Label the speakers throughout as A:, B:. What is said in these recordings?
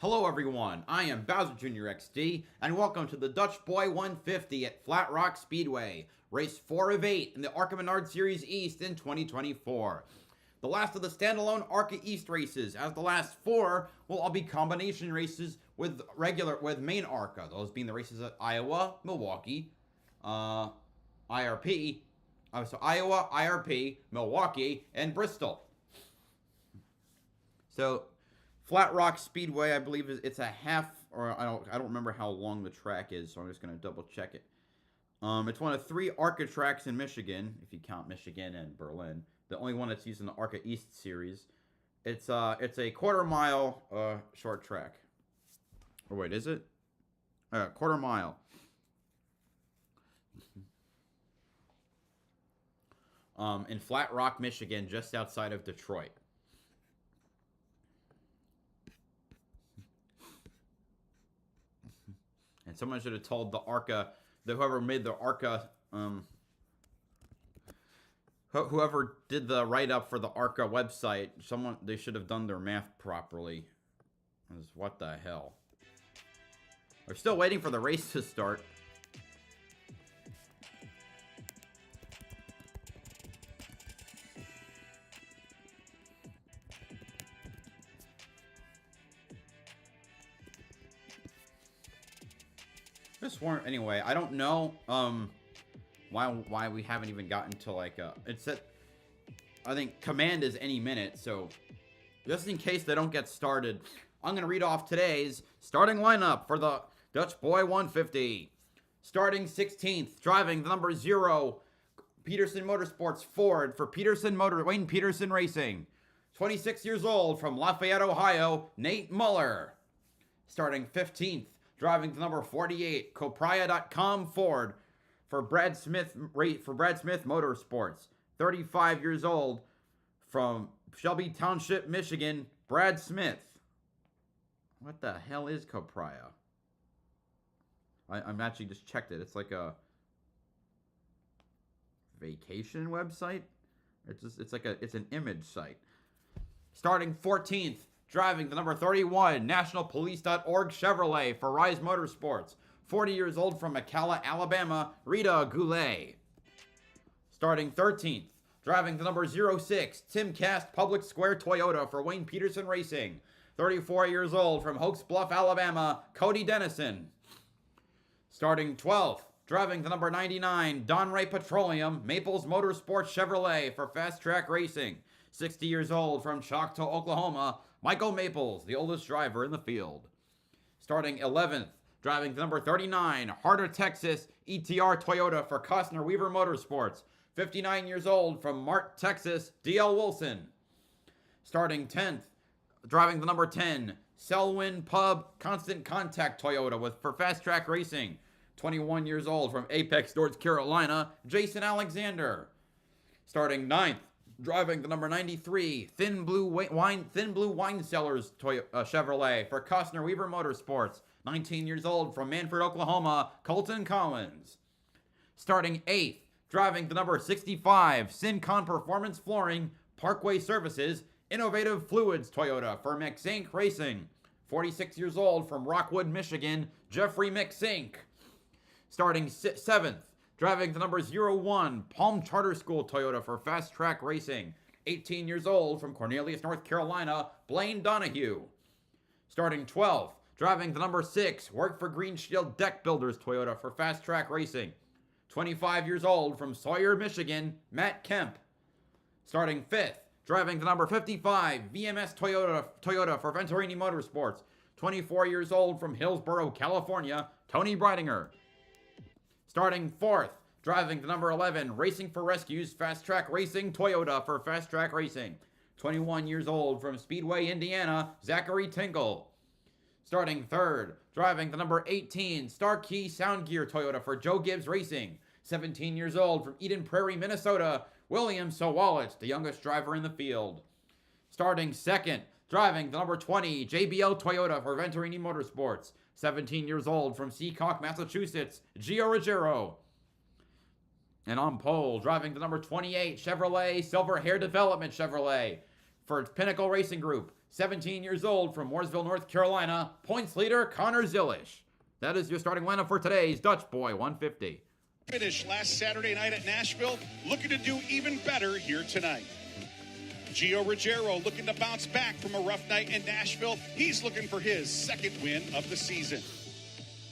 A: Hello everyone, I am BowserJrXD, and welcome to the Dutch Boy 150 at Flat Rock Speedway, race 4 of 8 in the ARCA Menards Series East in 2024. The last of the standalone ARCA East races, as the last 4 will all be combination races with main ARCA, those being the races at Iowa, Milwaukee, IRP, Milwaukee, and Bristol. So, Flat Rock Speedway, I believe it's a half, or I don't remember how long the track is, so I'm just gonna double check it. It's one of 3 ARCA tracks in Michigan, if you count Michigan and Berlin. The only one that's used in the ARCA East series. It's a quarter-mile short track. Or wait, is it? Quarter mile. In Flat Rock, Michigan, just outside of Detroit. And someone should have told the ARCA, whoever made the ARCA, whoever did the write-up for the ARCA website, they should have done their math properly. What the hell? We're still waiting for the race to start. Anyway, I don't know why we haven't even gotten to like it's at, I think command is any minute, so just in case they don't get started, I'm gonna read off today's starting lineup for the Dutch Boy 150. Starting 16th, driving the number 0, Peterson Motorsports Ford for Wayne Peterson Racing. 26 years old from Lafayette, Ohio, Nate Muller. Starting 15th, driving the number 48, Copria.com Ford for Brad Smith Motorsports. 35 years old from Shelby Township, Michigan, Brad Smith. What the hell is Copria? I'm actually just checked it. It's like a vacation website. It's an image site. Starting 14th, driving the number 31, nationalpolice.org Chevrolet for Rise Motorsports. 40 years old from McCalla, Alabama, Rita Goulet. Starting 13th, driving the number 06, Timcast Public Square Toyota for Wayne Peterson Racing. 34 years old from Oaks Bluff, Alabama, Cody Dennison. Starting 12th, driving the number 99, Donray Petroleum, Maples Motorsports Chevrolet for Fast Track Racing. 60 years old from Choctaw, Oklahoma, Michael Maples, the oldest driver in the field. Starting 11th, driving the number 39, Harder, Texas, ETR Toyota for Costner Weaver Motorsports. 59 years old from Mart, Texas, DL Wilson. Starting 10th, driving the number 10, Selwyn Pub Constant Contact Toyota for Fast Track Racing. 21 years old from Apex, North Carolina, Jason Alexander. Starting 9th, driving the number 93, Thin Blue Wine Cellars Chevrolet for Costner Weaver Motorsports. 19 years old from Manford, Oklahoma, Colton Collins. Starting 8th, driving the number 65, Syncon Performance Flooring, Parkway Services, Innovative Fluids Toyota for McSink Racing. 46 years old from Rockwood, Michigan, Jeffrey McSink. Starting 7th, driving the number 01, Palm Charter School Toyota for Fast Track Racing. 18 years old from Cornelius, North Carolina, Blaine Donahue. Starting 12th, driving the number 6, Work for Green Shield Deck Builders Toyota for Fast Track Racing. 25 years old from Sawyer, Michigan, Matt Kemp. Starting 5th, driving the number 55, VMS Toyota for Venturini Motorsports. 24 years old from Hillsborough, California, Tony Breidinger. Starting 4th, driving the number 11, Racing for Rescues Fast Track Racing Toyota for Fast Track Racing. 21 years old from Speedway, Indiana, Zachary Tingle. Starting 3rd, driving the number 18, Star Key Sound Gear Toyota for Joe Gibbs Racing. 17 years old from Eden Prairie, Minnesota, William Sowalich, the youngest driver in the field. Starting 2nd, driving the number 20, JBL Toyota for Venturini Motorsports. 17 years old from Seacock, Massachusetts, Gio Ruggiero. And on pole, driving the number 28, Chevrolet Silver Hair Development Chevrolet for Pinnacle Racing Group. 17 years old from Mooresville, North Carolina. Points leader, Connor Zilish. That is your starting lineup for today's Dutch Boy 150.
B: Finished last Saturday night at Nashville, looking to do even better here tonight. Gio Ruggiero looking to bounce back from a rough night in Nashville. He's looking for his second win of the season.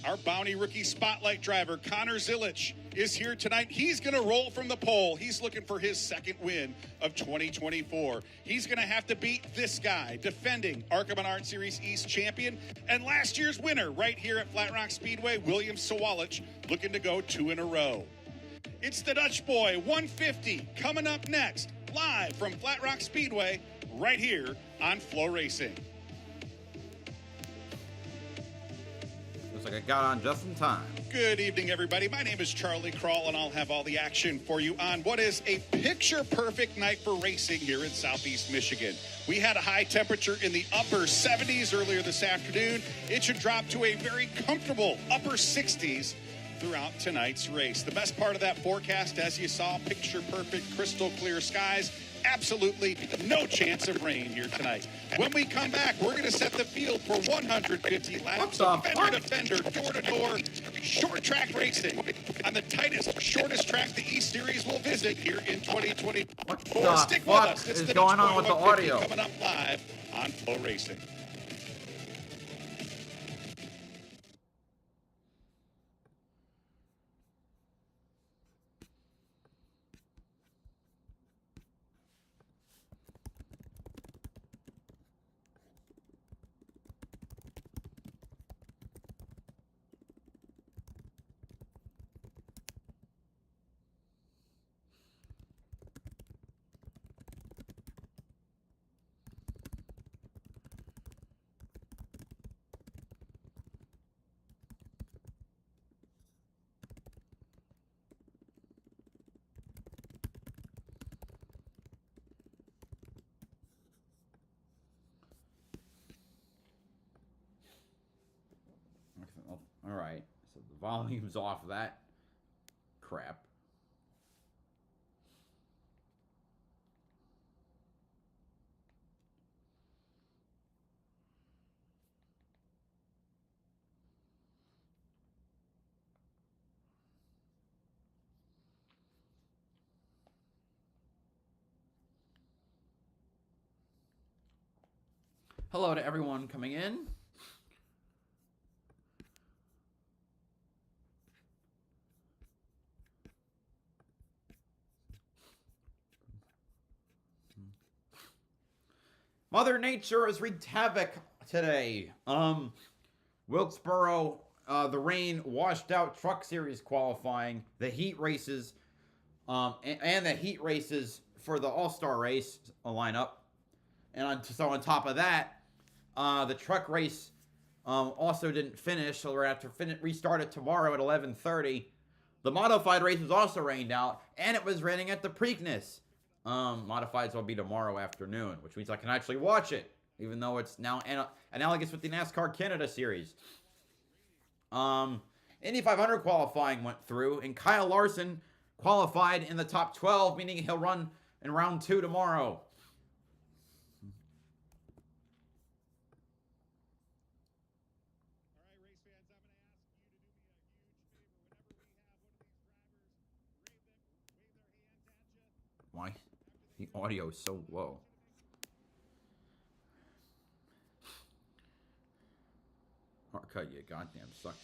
B: Our Bounty rookie spotlight driver, Connor Zilish, is here tonight. He's going to roll from the pole. He's looking for his second win of 2024. He's going to have to beat this guy, defending ARCA Menards East champion and last year's winner right here at Flat Rock Speedway, William Sawalich, looking to go 2 in a row. It's the Dutch Boy 150 coming up next, live from Flat Rock Speedway, right here on Flow Racing.
A: Looks like I got on just in time.
B: Good evening, everybody. My name is Charlie Krall, and I'll have all the action for you on what is a picture-perfect night for racing here in Southeast Michigan. We had a high temperature in the upper 70s earlier this afternoon. It should drop to a very comfortable upper 60s throughout tonight's race. The best part of that forecast, as you saw, picture-perfect, crystal-clear skies. Absolutely no chance of rain here tonight. When we come back, we're going to set the field for 150 laps of fender-to-fender, door-to-door, short track racing on the tightest, shortest track the East Series will visit here in 2024.
A: What the
B: Stick with
A: fuck
B: us. It's
A: is
B: the
A: going
B: Dutch
A: on
B: Boy
A: with the
B: 150
A: audio?
B: coming up live on Flow Racing.
A: All right, so the volume's off that crap. Hello to everyone coming in. Mother Nature has wreaked havoc today. Wilkesboro, the rain washed out Truck Series qualifying, the heat races, and the heat races for the All-Star race lineup. And so on top of that, the truck race also didn't finish, so we're going to have to restart it tomorrow at 11:30. The modified race was also rained out, and it was raining at the Preakness. Modifieds will be tomorrow afternoon, which means I can actually watch it, even though it's now analogous with the NASCAR Canada Series. Indy 500 qualifying went through, and Kyle Larson qualified in the top 12, meaning he'll run in round 2 tomorrow. Why? The audio is so low. ARCA, you goddamn suck.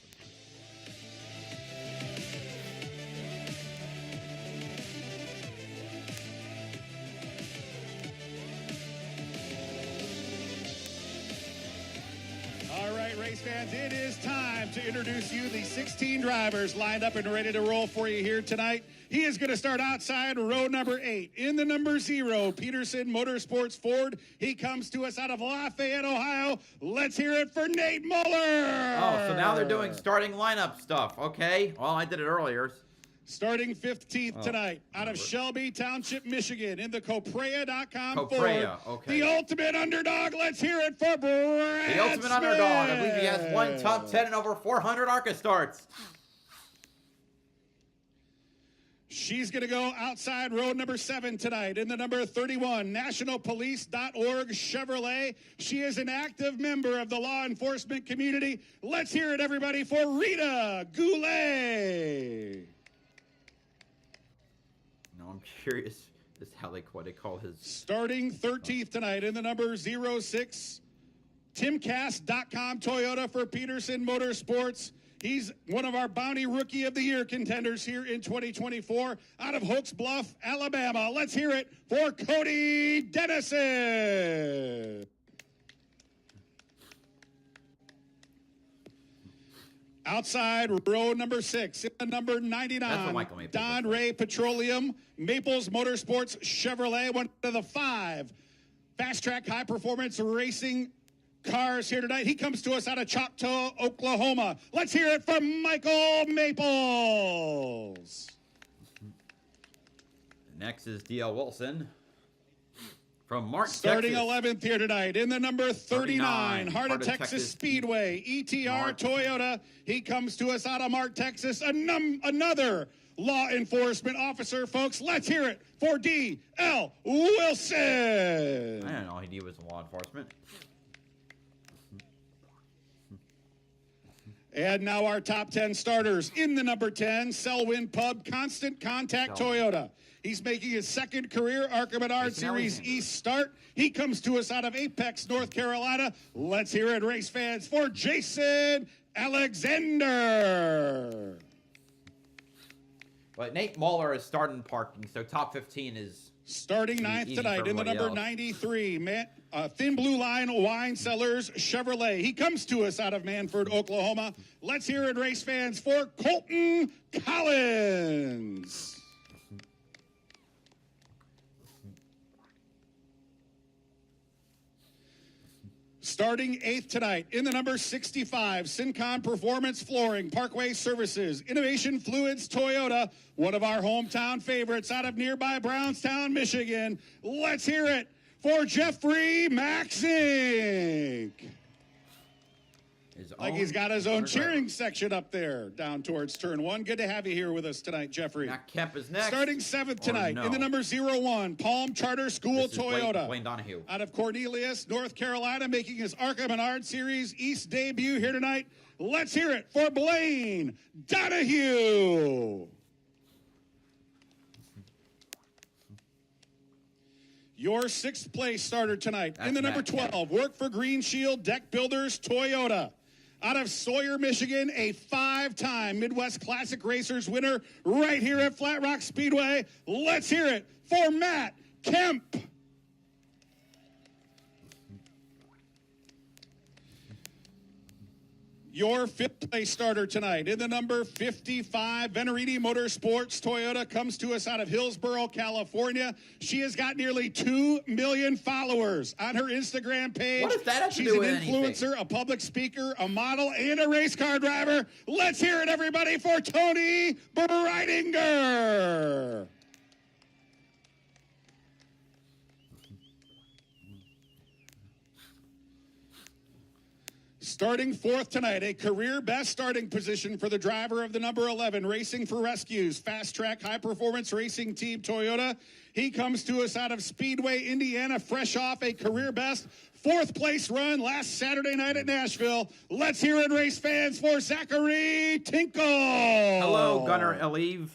B: All right, race fans, it is time to introduce you the 16 drivers lined up and ready to roll for you here tonight. He is going to start outside row number 8. In the number 0, Peterson Motorsports Ford. He comes to us out of Lafayette, Ohio. Let's hear it for Nate Muller.
A: Oh, so now they're doing starting lineup stuff. Okay. Well, I did it earlier.
B: Starting 15th tonight out of Shelby Township, Michigan in the Coprea.com
A: Coprea,
B: Ford.
A: okay.
B: The ultimate underdog. Let's hear it for Brad
A: The ultimate
B: Smith.
A: underdog. I believe he has one top 10 and over 400 ARCA starts.
B: She's going to go outside row number 7 tonight in the number 31 nationalpolice.org Chevrolet. She is an active member of the law enforcement community. Let's hear it, everybody, for Rita Goulet.
A: No, I'm curious as how what they call his.
B: Starting 13th tonight in the number 06 timcast.com Toyota for Peterson Motorsports. He's one of our Bounty Rookie of the Year contenders here in 2024 out of Hokes Bluff, Alabama. Let's hear it for Cody Dennison. Outside row number 6, in the number 99, Don Ray Petroleum, Maples Motorsports Chevrolet, one of the 5 fast-track high-performance racing cars here tonight. He comes to us out of Choctaw, Oklahoma. Let's hear it from Michael Maples.
A: Next is D.L. Wilson from Mark,
B: starting
A: Texas.
B: 11th here tonight in the number 39, Heart of Texas Speedway, ETR
A: Mark.
B: Toyota. He comes to us out of Mark, Texas. Another law enforcement officer, folks. Let's hear it for D.L. Wilson.
A: I didn't know he was in law enforcement.
B: And now our top 10 starters. In the number 10, Selwyn Pub Constant Contact Toyota. He's making his second career ARCA Menards Series East start. He comes to us out of Apex, North Carolina. Let's hear it, race fans, for Jason Alexander.
A: But Nate Muller is starting parking, so top 15 is
B: starting 9th tonight in the number 93, Thin Blue Line Wine Cellars Chevrolet. He comes to us out of Manford, Oklahoma. Let's hear it, race fans, for Colton Collins. Starting 8th tonight in the number 65, Syncon Performance Flooring, Parkway Services, Innovation Fluids Toyota, one of our hometown favorites out of nearby Brownstown, Michigan. Let's hear it for Jeffrey Maxink. Like he's got his own cheering section up there down towards turn 1. Good to have you here with us tonight, Jeffrey.
A: Matt Kemp is next.
B: Starting 7th tonight in the number 01, Palm Charter School Toyota.
A: Wayne Donahue.
B: Out of Cornelius, North Carolina, making his ARCA Menards Series East debut here tonight. Let's hear it for Blaine Donahue. Your 6th place starter tonight in the number 12, Work for Green Shield Deck Builders Toyota. Out of Sawyer, Michigan, a 5-time Midwest Classic Racers winner right here at Flat Rock Speedway. Let's hear it for Matt Kemp. Your 5th place starter tonight in the number 55, Venerini Motorsports Toyota comes to us out of Hillsborough, California. She has got nearly 2 million followers on her Instagram page.
A: What does that have to
B: She's
A: do
B: an
A: with
B: influencer,
A: anything?
B: a public speaker, a model, and a race car driver. Let's hear it, everybody, for Tony Breidinger. Starting 4th tonight, a career best starting position for the driver of the number 11, Racing for Rescues, Fast Track High Performance Racing Team Toyota. He comes to us out of Speedway, Indiana, fresh off a career best 4th place run last Saturday night at Nashville. Let's hear it, race fans, for Zachary Tinkle.
A: Hello, Gunnar Elive.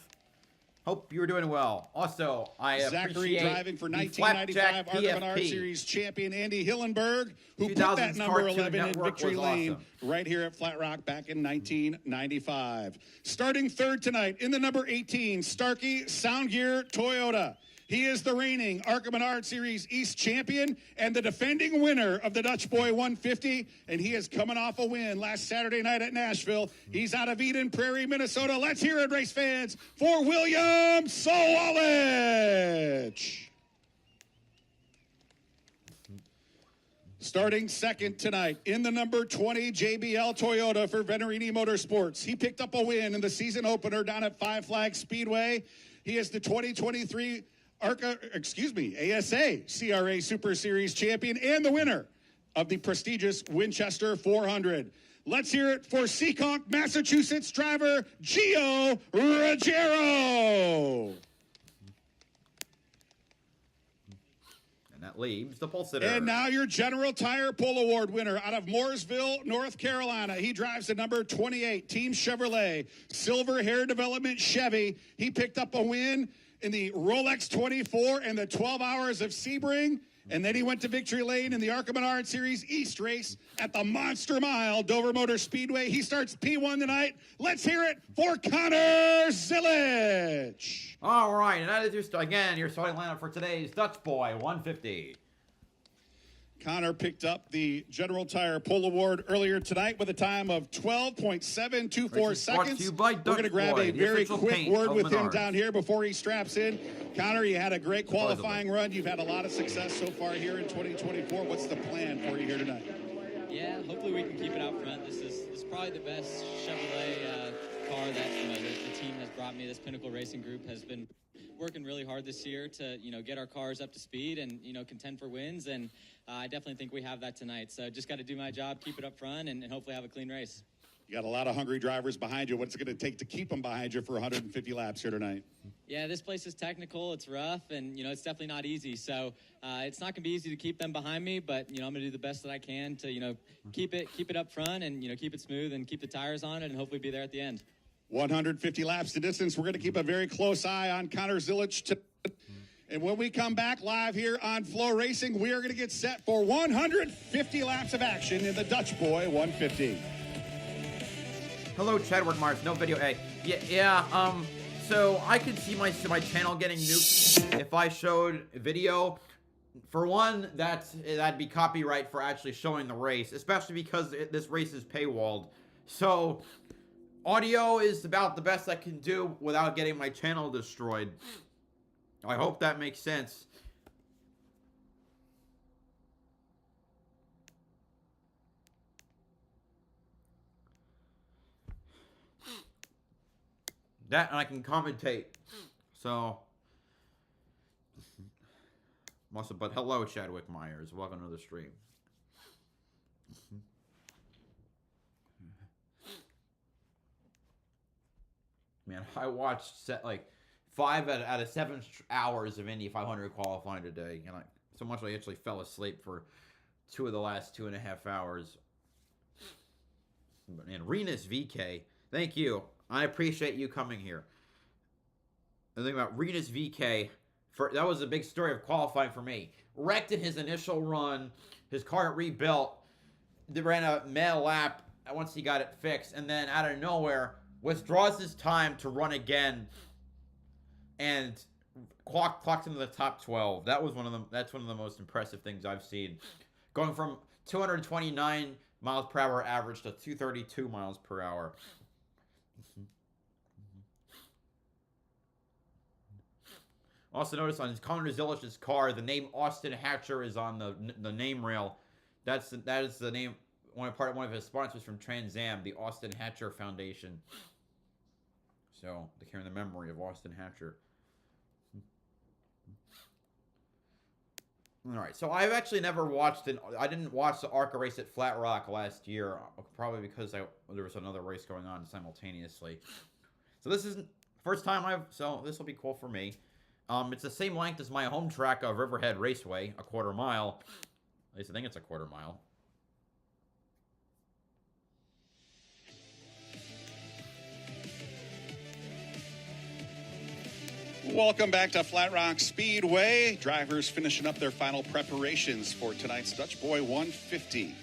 A: Hope you're doing well. Also, I
B: Zachary
A: appreciate
B: driving for
A: the
B: 1995
A: Flapjack
B: ARCA Menards
A: PFP.
B: Series champion Andy Hillenberg, who put
A: 2000's
B: that number
A: Cartoon
B: 11 in
A: Network
B: victory
A: was
B: lane
A: awesome.
B: right here at Flat Rock back in 1995. Starting 3rd tonight in the number 18, Starkey Sound Gear Toyota. He is the reigning ARCA Menards Series East champion and the defending winner of the Dutch Boy 150, and he is coming off a win last Saturday night at Nashville. He's out of Eden Prairie, Minnesota. Let's hear it, race fans, for William Sowalich. Starting 2nd tonight in the number 20 JBL Toyota for Venerini Motorsports. He picked up a win in the season opener down at Five Flags Speedway. He is the 2023 ASA CRA Super Series champion and the winner of the prestigious Winchester 400. Let's hear it for Seekonk, Massachusetts driver Gio Ruggiero.
A: That leaves the pole sitter.
B: And now your General Tire Pole Award winner out of Mooresville, North Carolina. He drives the number 28 Team Chevrolet Silver Hair Development Chevy. He picked up a win in the Rolex 24 and the 12 Hours of Sebring. And then he went to Victory Lane in the ARCA Menards Series East race at the Monster Mile, Dover Motor Speedway. He starts P1 tonight. Let's hear it for Connor Zilich.
A: All right, and that is your starting lineup for today's Dutch Boy 150.
B: Connor picked up the General Tire Pole Award earlier tonight with a time of 12.724 seconds. We're going to grab a very quick word with him down here before he straps in. Connor, you had a great qualifying run. You've had a lot of success so far here in 2024. What's the plan for you here tonight?
C: Yeah, hopefully we can keep it out front. This is probably the best Chevrolet car that the team has brought me. This Pinnacle Racing Group has been working really hard this year to get our cars up to speed and contend for wins, and I definitely think we have that tonight. So just got to do my job, keep it up front, and hopefully have a clean race.
B: You got a lot of hungry drivers behind you. What's it going to take to keep them behind you for 150 laps here tonight?
C: Yeah, this place is technical, it's rough, and it's definitely not easy. So it's not going to be easy to keep them behind me, but I'm going to do the best that I can to keep it up front and keep it smooth and keep the tires on it and hopefully be there at the end.
B: 150 laps to distance. We're going to keep a very close eye on Connor Zilich. And when we come back live here on Flow Racing, we are going to get set for 150 laps of action in the Dutch Boy 150.
A: Hello, Chadwick Mars. No video. Hey, so I could see my channel getting nuked if I showed video. For one, that'd be copyright for actually showing the race, especially because this race is paywalled. So audio is about the best I can do without getting my channel destroyed. I hope that makes sense. That and I can commentate. So, but hello, Chadwick Myers. Welcome to the stream. Man, I watched 5 out of 7 hours of Indy 500 qualifying today, and so much I actually fell asleep for 2 of the last 2.5 hours. And Renus VK, thank you. I appreciate you coming here. The thing about Renus VK, that was a big story of qualifying for me. Wrecked in his initial run, his car got rebuilt. They ran a mad lap once he got it fixed, and then out of nowhere withdraws his time to run again, and clocked into the top 12. That's one of the most impressive things I've seen. Going from 229 miles per hour average to 232 miles per hour. Also notice on Connor Zilich's car, the name Austin Hatcher is on the name rail. That is the name, one of his sponsors from Trans Am, the Austin Hatcher Foundation. So to carry the memory of Austin Hatcher. All right, so I've actually never watched I didn't watch the ARCA race at Flat Rock last year, probably because there was another race going on simultaneously. So this is the first time so this will be cool for me. It's the same length as my home track of Riverhead Raceway, a quarter mile. At least I think it's a quarter mile.
B: Welcome back to Flat Rock Speedway. Drivers finishing up their final preparations for tonight's Dutch Boy 150.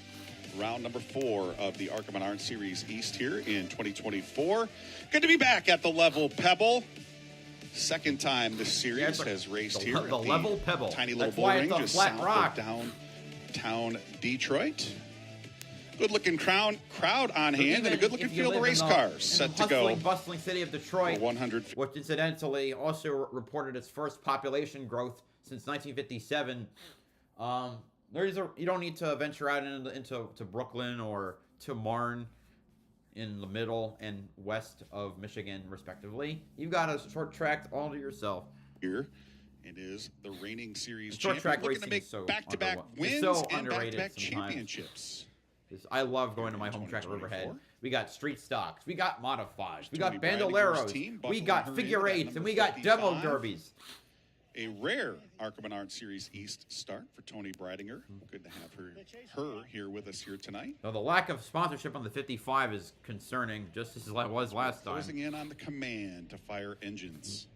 B: Round number 4 of the ARCA Menards Series East here in 2024. Good to be back at the Level Pebble. Second time this series has raced here.
A: The Level Pebble.
B: Tiny little bull ring just south of downtown Detroit. Good-looking crowd on hand, and a good-looking field of race cars set to go.
A: Bustling city of Detroit,
B: 100.
A: Which incidentally also reported its first population growth since 1957. You don't need to venture out into Brooklyn or to Marne in the middle and west of Michigan, respectively. You've got a short track all to yourself.
B: Here it is the reigning series
A: short
B: champion,
A: track
B: looking to make back-to-back wins and
A: underrated
B: back-to-back
A: sometimes.
B: championships.
A: I love going to my home track at
B: 2024.
A: Riverhead. We got street stocks. We got modifies. We
B: Tony
A: got
B: Breidiger's
A: bandoleros.
B: team,
A: We
B: Buffalo
A: got
B: Hurricane,
A: figure
B: at
A: eights.
B: number
A: And we got demo
B: 55.
A: derbies.
B: A rare ARCA Menards Series East start for Tony Breidiger. Good to have her here with us here tonight.
A: Now, the lack of sponsorship on the 55 is concerning, just as it was last time.
B: Closing in on the command to fire engines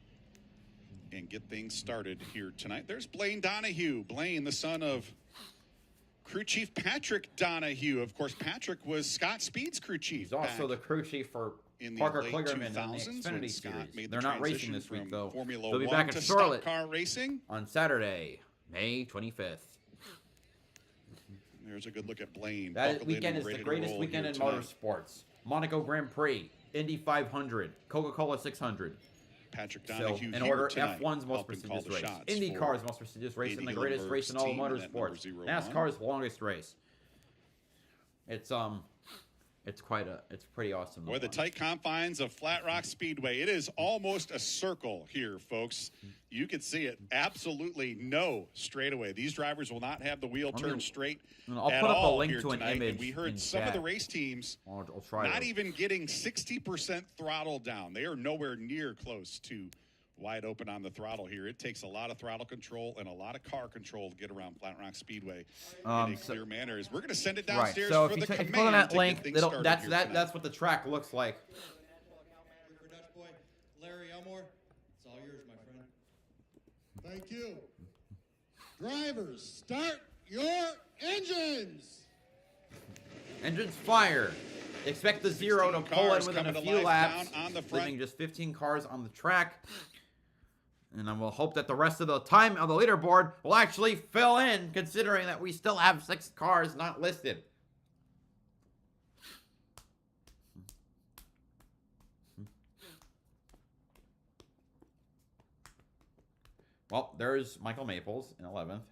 B: and get things started here tonight. There's Blaine Donahue. Blaine, the son of crew chief Patrick Donahue. Of course, Patrick was Scott Speed's crew chief.
A: He's also the crew chief for Parker Kligerman in the Xfinity Series. They're not racing this week, though. They'll be back at Charlotte
B: car racing
A: on Saturday, May 25th.
B: There's a good look at Blaine.
A: That weekend is the greatest weekend in motorsports. Monaco Grand Prix, Indy 500, Coca-Cola 600.
B: Patrick
A: So,
B: Donahue
A: in
B: here
A: order,
B: tonight,
A: F1's most
B: helping call
A: prestigious
B: the
A: race.
B: shots
A: IndyCar's
B: for
A: most prestigious race and the
B: Andy
A: greatest race in all of
B: Hillenburg's team, that number
A: motorsports.
B: 01.
A: NASCAR's longest race. It's pretty awesome.
B: Boy, the tight confines of Flat Rock Speedway. It is almost a circle here, folks. You can see it. Absolutely no straightaway. These drivers will not have the wheel turned straight
A: I'll
B: at
A: put up a
B: all
A: link
B: here
A: to an
B: tonight.
A: image
B: And we heard
A: in
B: some of
A: chat.
B: the race teams
A: I'll try
B: not
A: to.
B: even getting 60% throttle down. They are nowhere near close to wide open on the throttle here. It takes a lot of throttle control and a lot of car control to get around Flat Rock Speedway in a clear manner. We're going to send it downstairs
A: So
B: for
A: if
B: the
A: you
B: command
A: click on that
B: to
A: link,
B: get things started here tonight.
A: that's what the track looks like.
D: For Dutch Boy, Larry Elmore, it's all yours, my friend.
E: Thank you. Drivers, start your engines.
A: Engines fire. Expect the zero to
B: 16
A: pull in
B: cars
A: within a
B: coming to
A: few
B: life
A: laps,
B: down on the front.
A: leaving just 15 cars on the track. And I will hope that the rest of the time on the leaderboard will actually fill in, considering that we still have 6 cars not listed. Well, there's Michael Maples in 11th.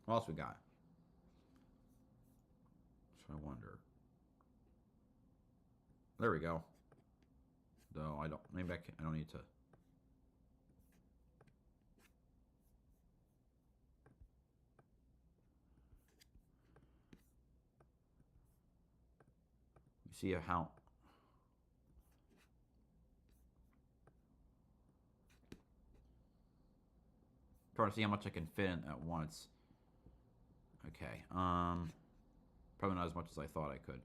A: What else we got? So I wonder. There we go. Though I don't. Maybe I don't need to. See how. Trying to see how much I can fit in at once. Okay. Probably not as much as I thought I could.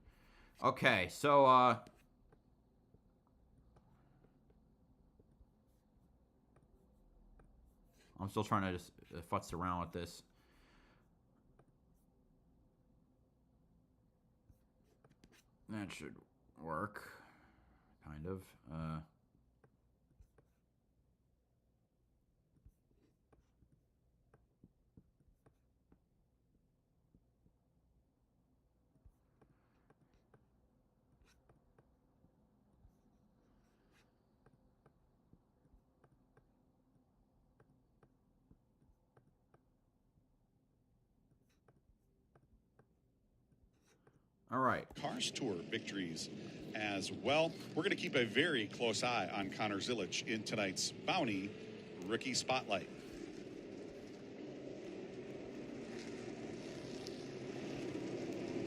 A: Okay, so I'm still trying to just futz around with this. That should work, kind of. All right.
B: Cars Tour victories as well. We're going to keep a very close eye on Connor Zilic in tonight's Bounty Rookie Spotlight.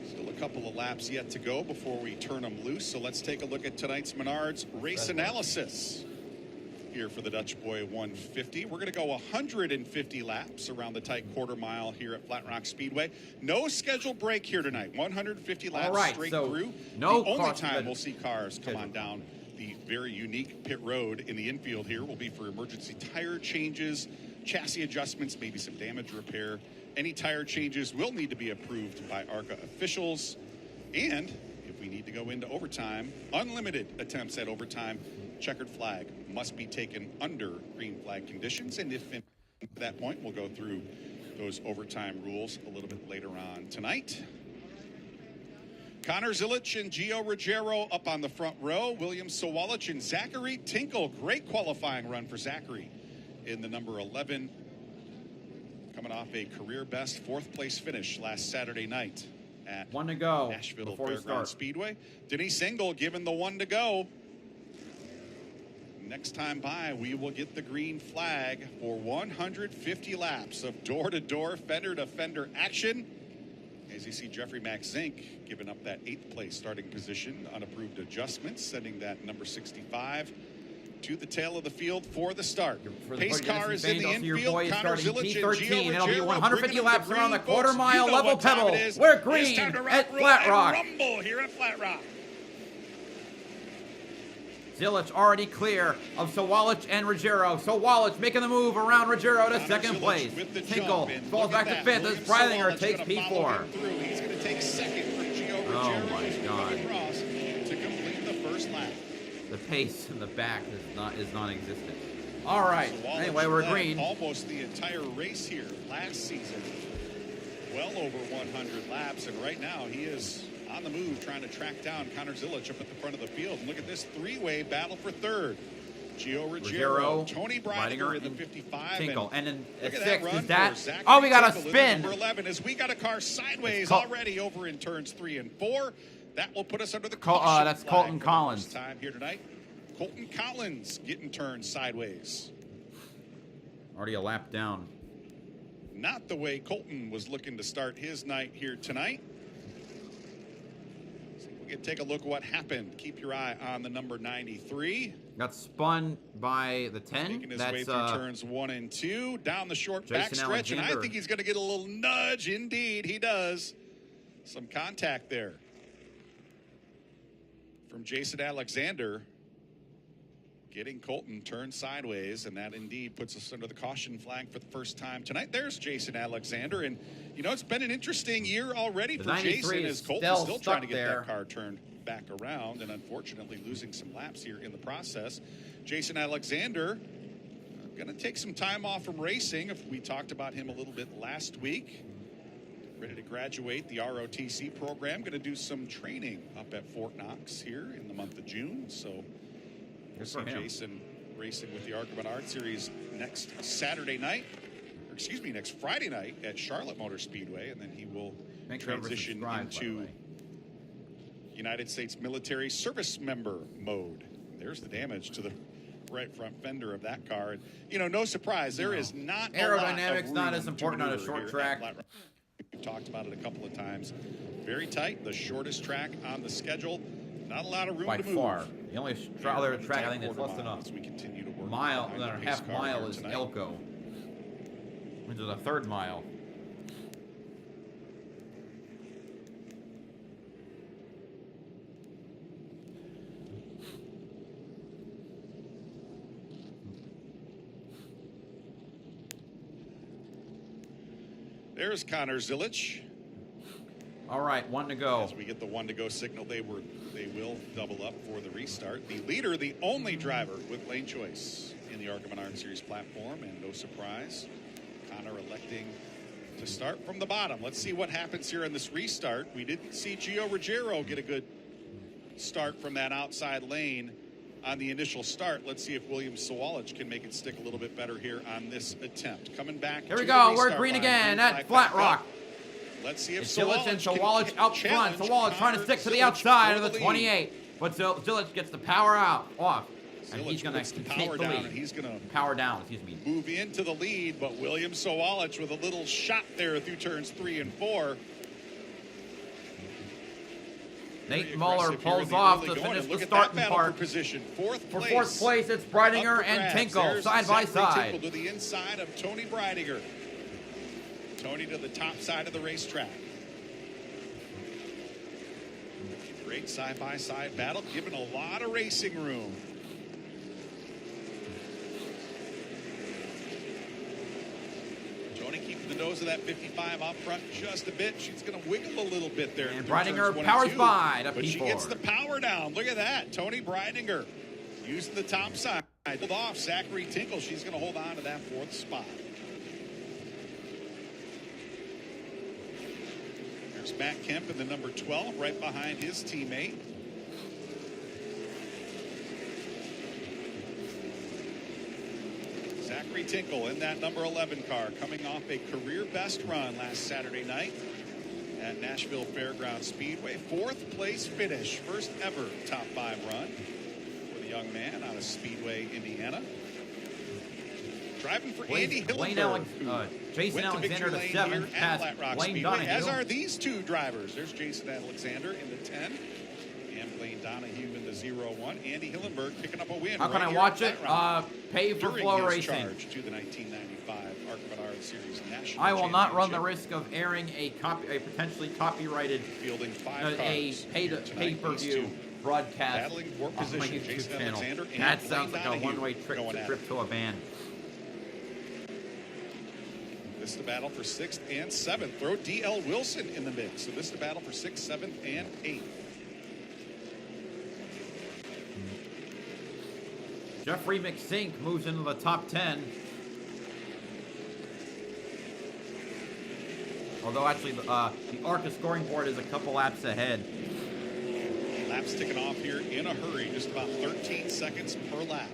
B: Still a couple of laps yet to go before we turn them loose. So let's take a look at tonight's Menards race analysis here for the Dutch Boy 150. We're going to go 150 laps around the tight quarter mile here at Flat Rock Speedway. No scheduled break here tonight. 150 laps straight through.
A: No
B: the only
A: caution
B: time we'll see cars come on down the very unique pit road in the infield here will be for emergency tire changes, chassis adjustments, maybe some damage repair. Any tire changes will need to be approved by ARCA officials. And if we need to go into overtime, unlimited attempts at overtime, checkered flag must be taken under green flag conditions. And if at that point, we'll go through those overtime rules a little bit later on tonight. Connor Zilic and Gio Ruggiero up on the front row. William Sawalich and Zachary Tinkle. Great qualifying run for Zachary in the number 11. Coming off a career best 4th place finish last Saturday night at
A: One to go
B: Nashville
A: before we
B: Fairgrounds
A: start.
B: Speedway. Denise Engel given the 1 to go. Next time by, we will get the green flag for 150 laps of door-to-door, fender-to-fender action. As you see, Jeffrey Max Zink giving up that 8th place starting position, unapproved adjustments, sending that number 65 to the tail of the field for the start. Pace car is in the infield. Connor Zilic and Gio
A: It'll be
B: Ruggiero
A: 150 laps around the
B: folks.
A: quarter-mile
B: You know
A: level
B: what time
A: pebble.
B: it is.
A: We're
B: It's
A: green
B: time to rock,
A: at
B: roll,
A: Flat
B: and
A: Rock.
B: rumble here at Flat Rock.
A: Zilic already clear of Sawalich and Ruggiero. Sawalich making the move around Ruggiero to
B: Connor
A: second
B: Zilic
A: place.
B: with the
A: Tinkle
B: jump, and
A: falls
B: look
A: back
B: at
A: to
B: that.
A: fifth as
B: William
A: Breithinger
B: Sawalich
A: takes
B: gonna follow
A: P4.
B: him through. He's going to take second for Gio
A: Oh
B: Ruggiero
A: my
B: as we
A: God.
B: come across to complete the first lap.
A: The pace in the back is non-existent. All right.
B: Sawalich
A: Anyway, we're
B: led
A: green.
B: almost the entire race here last season. Well over 100 laps, and right now he is on the move trying to track down Connor Zilic up at the front of the field. And look at this three-way battle for third. Gio Ruggiero, Tony Breithinger in the 55.
A: Tinkle. And then
B: look
A: at
B: at
A: sixth
B: that run
A: is that.
B: for Zachary
A: Oh, we got a
B: Tinkle in
A: spin.
B: Number 11 as we got a car sideways already over in turns 3 and 4. That will put us under the caution
A: that's
B: flag
A: Colton
B: for the
A: Collins.
B: first time here tonight. Colton Collins getting turned sideways.
A: Already a lap down.
B: Not the way Colton was looking to start his night here tonight. So we can take a look at what happened. Keep your eye on the number 93.
A: Got spun by the 10.
B: Making his way
A: That's
B: through turns 1 and 2. Down the short
A: Jason
B: backstretch. And I
A: Alexander.
B: think he's going to get a little nudge. Indeed, he does. Some contact there from Jason Alexander. Getting Colton turned sideways, and that indeed puts us under the caution flag for the first time tonight. There's Jason Alexander, and you know, it's been an interesting year already for Jason as Colton's still trying to get that car turned back around, and unfortunately losing some laps here in the process. Jason Alexander going to take some time off from racing. We talked about him a little bit last week. Ready to graduate the ROTC program. Going to do some training up at Fort Knox here in the month of June. So we'll see Jason racing with the ARCA Menards Series next Saturday night, or excuse me, next Friday night at Charlotte Motor Speedway, and then he will transition into United States military service member mode. There's the damage to the right front fender of that car. And, you know, no surprise, there is not
A: aerodynamics not as important on a short track.
B: We've talked about it a couple of times. Very tight, the shortest track on the schedule. Not a lot of room
A: by
B: to move.
A: far. The only other track I think that's less than a
B: we continue to work
A: mile, a half mile is
B: tonight.
A: Elko, which is a third mile.
B: There's Connor Zilic.
A: All right, 1 to go.
B: As we get the 1 to go signal, they will double up for the restart. The leader, the only driver with lane choice in the ARCA Menards Series platform, and no surprise, Connor electing to start from the bottom. Let's see what happens here in this restart. We didn't see Gio Ruggiero get a good start from that outside lane on the initial start. Let's see if William Sawalich can make it stick a little bit better here on this attempt. Coming back.
A: Here we go. We're green again at Flat Rock.
B: Let's see if
A: Sawalich and Sawalich
B: can
A: out front. Sawalich trying to stick to the outside of the 28, but Zilic gets the power off, and he's going to
B: power down. And he's going to
A: power down. Excuse me.
B: Move into the lead, but William Sawalich with a little shot there through turns 3 and 4.
A: Nate Muller pulls off to finish the starting part.
B: Position.
A: For fourth place, it's Breithinger and Tinkle side by side.
B: Tinkle to the inside of Tony Breithinger. Tony to the top side of the racetrack. Great side-by-side battle, giving a lot of racing room. Tony keeping the nose of that 55 up front just a bit. She's going to wiggle a little bit there.
A: And Breithinger powers by to P4.
B: But she gets the power down. Look at that. Tony Breithinger using the top side. Pulled off Zachary Tinkle. She's going to hold on to that 4th spot. There's Matt Kemp in the number 12, right behind his teammate. Zachary Tinkle in that number 11 car, coming off a career best run last Saturday night at Nashville Fairgrounds Speedway. 4th place finish, first ever top 5 run for the young man out of Speedway, Indiana. Driving for Andy
A: Jason
B: Hillenberg,
A: Alexander to
B: lane
A: 7th,
B: here at
A: past
B: Flat Rock
A: Blaine
B: Speedway, as
A: Donahue.
B: are these two drivers. There's Jason Alexander in the 10, and Blaine Donahue in the 0-1. Andy Hillenberg picking up a win.
A: How can
B: right
A: I
B: here
A: watch
B: at
A: it?
B: Flat Rock.
A: Pay for
B: During
A: Flow
B: his
A: Racing.
B: charge to the 1995 ARCA Series National
A: I will not run the
B: Championship.
A: risk of airing a potentially copyrighted
B: Fielding 5
A: a
B: cars here tonight. These
A: pay-per-view
B: two
A: broadcast
B: battling for
A: on my
B: position.
A: YouTube
B: Jason
A: channel.
B: Alexander and
A: That
B: Blaine
A: sounds like a
B: Donahue
A: one-way
B: going at
A: trip
B: it.
A: to a ban.
B: This is the battle for 6th and 7th. Throw D.L. Wilson in the mix. So this is the battle for 6th, 7th, and 8th.
A: Jeffrey McSink moves into the top 10. Although actually the ARCA scoring board is a couple laps ahead.
B: Laps ticking off here in a hurry. Just about 13 seconds per lap.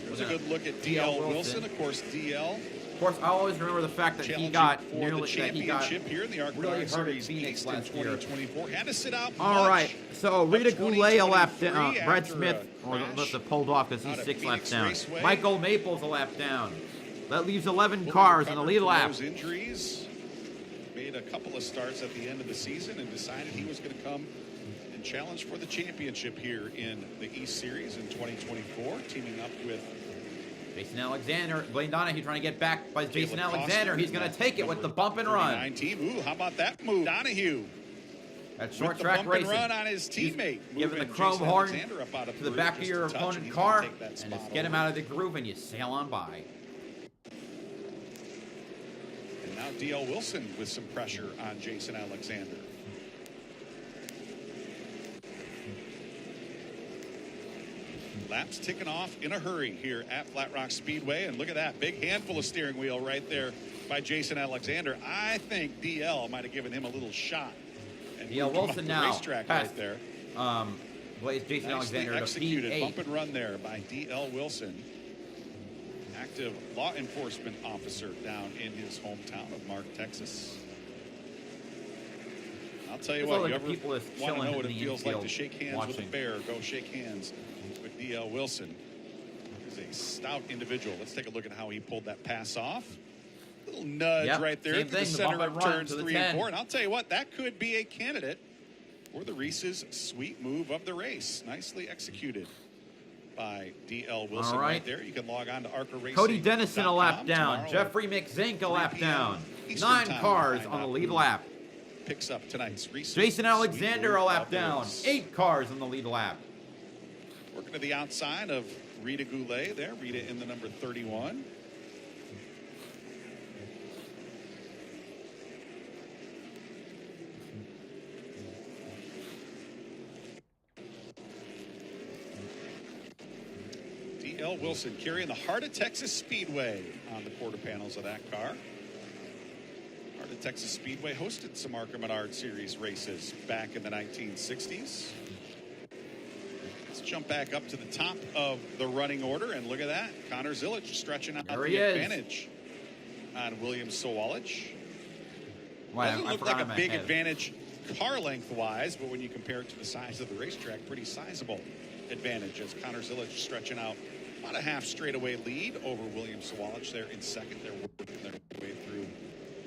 B: There's a good look at D.L. Wilson. Of course, D.L.
A: Of course, I always remember the fact that he got nearly
B: here in the ARCA
A: really hurt at
B: Series
A: Phoenix
B: East in
A: last year.
B: 2024. Had to sit out
A: All right, so Rita Goulet a lap down.
B: 2023
A: Brad
B: after
A: Smith must have pulled off because
B: out
A: he's
B: at
A: 6 laps
B: Phoenix
A: down.
B: Raceway.
A: Michael Maples a lap down. That leaves 11 cars in the lead lap.
B: Those injuries. Made a couple of starts at the end of the season and decided he was going to come and challenge for the championship here in the East Series in 2024, teaming up with
A: Jason Alexander, Blaine Donahue trying to get back by Jason
B: Caleb
A: Alexander.
B: Costner,
A: He's going to take it with the bump and run.
B: Team. Ooh, how about that move? Donahue.
A: That short
B: With the
A: track
B: bump
A: racing.
B: and run on his teammate.
A: Giving the
B: Moving
A: chrome
B: Jason
A: horn
B: Alexander up out of
A: to the
B: third
A: back of
B: just
A: your
B: a touch, and
A: opponent's
B: he's gonna
A: car
B: take that
A: and
B: spot
A: just get him
B: over.
A: out of the groove and you sail on by.
B: And now D.L. Wilson with some pressure on Jason Alexander. Laps ticking off in a hurry here at Flat Rock Speedway. And look at that big handful of steering wheel right there by Jason Alexander. I think DL might have given him a little shot. And
A: D.L.
B: moved him
A: Wilson
B: up the
A: now
B: racetrack
A: past
B: right there.
A: Jason
B: Nicely
A: Alexander to
B: executed
A: P8.
B: bump and run there by D.L. Wilson. Active law enforcement officer down in his hometown of Mark, Texas. I'll tell you
A: There's
B: what,
A: all
B: you
A: the
B: ever
A: people that's
B: want to
A: chilling
B: know what
A: in
B: it
A: the
B: feels like to
A: infield
B: shake hands with
A: watching.
B: a bear, go shake hands with D.L. Wilson. He's a stout individual. Let's take a look at how he pulled that pass off. Little nudge right there
A: same
B: through the
A: thing, the
B: center
A: bump
B: of
A: and run
B: turns
A: to the
B: 3
A: 10.
B: and 4. And I'll tell you what, that could be a candidate for the Reese's sweet move of the race. Nicely executed by D.L. Wilson
A: All right.
B: right there. You can log on to ARCA Racing.
A: Cody Dennison a lap down. Jeffrey McZink a lap down. 9 cars on the lead lap.
B: Picks up tonight's Reese's
A: Jason Alexander a
B: sweet
A: lap
B: move of the
A: down.
B: race.
A: 8 cars on the lead lap.
B: Working to the outside of Rita Goulet there. Rita in the number 31. D.L. Wilson carrying the heart of Texas Speedway on the quarter panels of that car. Heart of Texas Speedway hosted some ARCA Menards Series races back in the 1960s. Let's jump back up to the top of the running order, and look at that. Connor Zilic stretching out
A: There
B: the
A: he is.
B: advantage on William Sawalich.
A: Why,
B: Doesn't
A: I
B: look
A: forgot
B: like
A: I'm
B: a big
A: ahead.
B: advantage car length-wise, but when you compare it to the size of the racetrack, pretty sizable advantage as Connor Zilic stretching out about a half straightaway lead over William Sawalich there in second. They're working their way through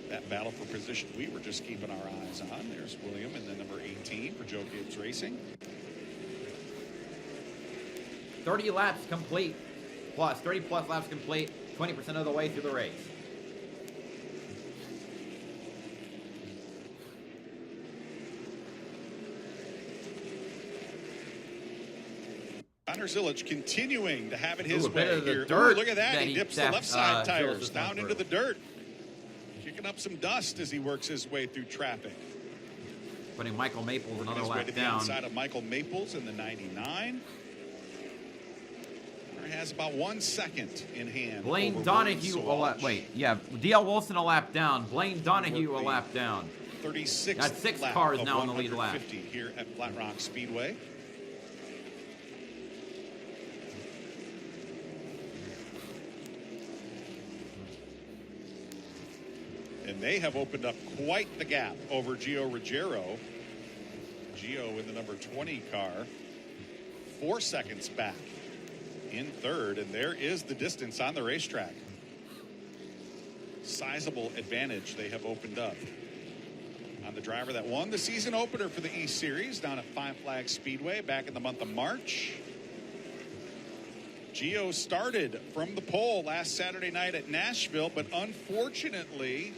B: that battle for position we were just keeping our eyes on. There's William and then number 18 for Joe Gibbs Racing.
A: 30 laps complete. 30 plus laps complete. 20% of the way through the race.
B: Connor Zilic continuing to have it his
A: Ooh, a bit
B: way
A: of the
B: here.
A: dirt
B: Ooh, look at that.
A: that
B: He
A: he
B: dips the
A: tapped,
B: left side
A: Zilic
B: tires
A: just
B: down
A: went
B: into
A: through.
B: the dirt. Kicking up some dust as he works his way through traffic.
A: Putting Michael Maples
B: On
A: another
B: his way
A: lap
B: to the
A: down.
B: outside of Michael Maples in the 99. Has about 1 second in hand.
A: Blaine
B: over
A: Donahue
B: William
A: a lap.
B: Sawalich.
A: Wait, yeah. D.L. Wilson a lap down. Blaine Donahue a lap down.
B: 36th
A: Got 6
B: lap
A: cars
B: of
A: now on the lead lap.
B: 150 here at Flat Rock Speedway. And they have opened up quite the gap over Gio Ruggiero. Gio in the number 20 car, 4 seconds back in third, and there is the distance on the racetrack. Sizable advantage they have opened up on the driver that won the season opener for the East Series down at Five Flags Speedway back in the month of March. Gio started from the pole last Saturday night at Nashville, but unfortunately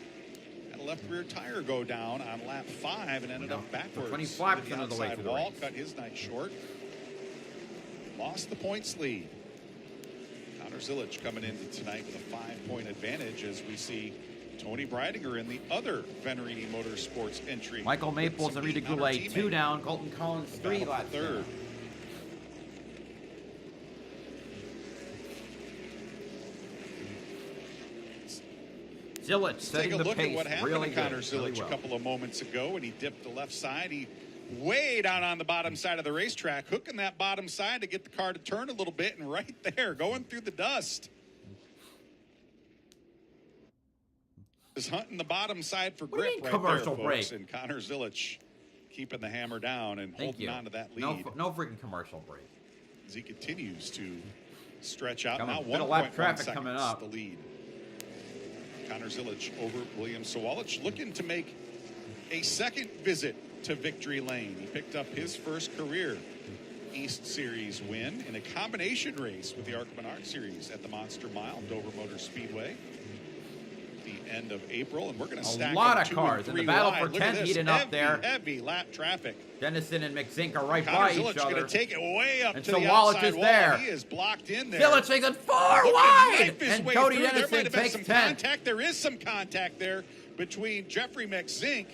B: had a left rear tire go down on lap 5 and ended up backwards.
A: 25% of the way through the
B: wall,
A: race.
B: cut his night short. Lost the points lead. Connor Zilic coming into tonight with a 5-point advantage as we see Tony Breidinger in the other Venerini Motorsports entry.
A: Michael Maples and Rita Goulet 2 down. Colton Collins 3 laps
B: third.
A: down. Zilic setting
B: Take a
A: the
B: look
A: pace
B: at what happened
A: really
B: to Connor
A: good,
B: Zilic
A: really well.
B: a couple of moments ago when he dipped the left side. He way down on the bottom side of the racetrack, hooking that bottom side to get the car to turn a little bit, and right there, going through the dust. Is hunting the bottom side for
A: What do you
B: grip
A: mean
B: right
A: commercial
B: there, folks.
A: break?
B: And Connor Zilic keeping the hammer down and
A: Thank
B: holding
A: you.
B: on to that
A: No,
B: lead
A: no freaking commercial break.
B: as he continues to stretch out.
A: Come
B: Now
A: on, bit of lap
B: 1.1
A: traffic
B: seconds
A: coming up.
B: the lead. Connor Zilic over William Sawalich, looking to make a second visit to victory lane. He picked up his first career East Series win in a combination race with the ARCA Menards Series at the Monster Mile, Dover Motor Speedway, the end of April. And we're going to stack
A: A lot
B: them
A: of
B: 2
A: cars
B: and
A: in the
B: 3
A: battle
B: wide.
A: for
B: Look at
A: 10th
B: this,
A: heating up there.
B: Heavy lap traffic.
A: Dennison and McZink are right
B: Connor
A: by
B: Zilic
A: each other.
B: going to take it way up
A: And
B: to
A: so
B: the
A: Wallace
B: outside
A: is
B: wall.
A: there.
B: He is blocked in there.
A: Zilic takes it far
B: Looking to
A: wide,
B: knife his
A: and
B: way
A: Cody
B: through. There
A: Dennison
B: might have been
A: takes
B: some
A: 10th.
B: contact. There is some contact there between Jeffrey McZink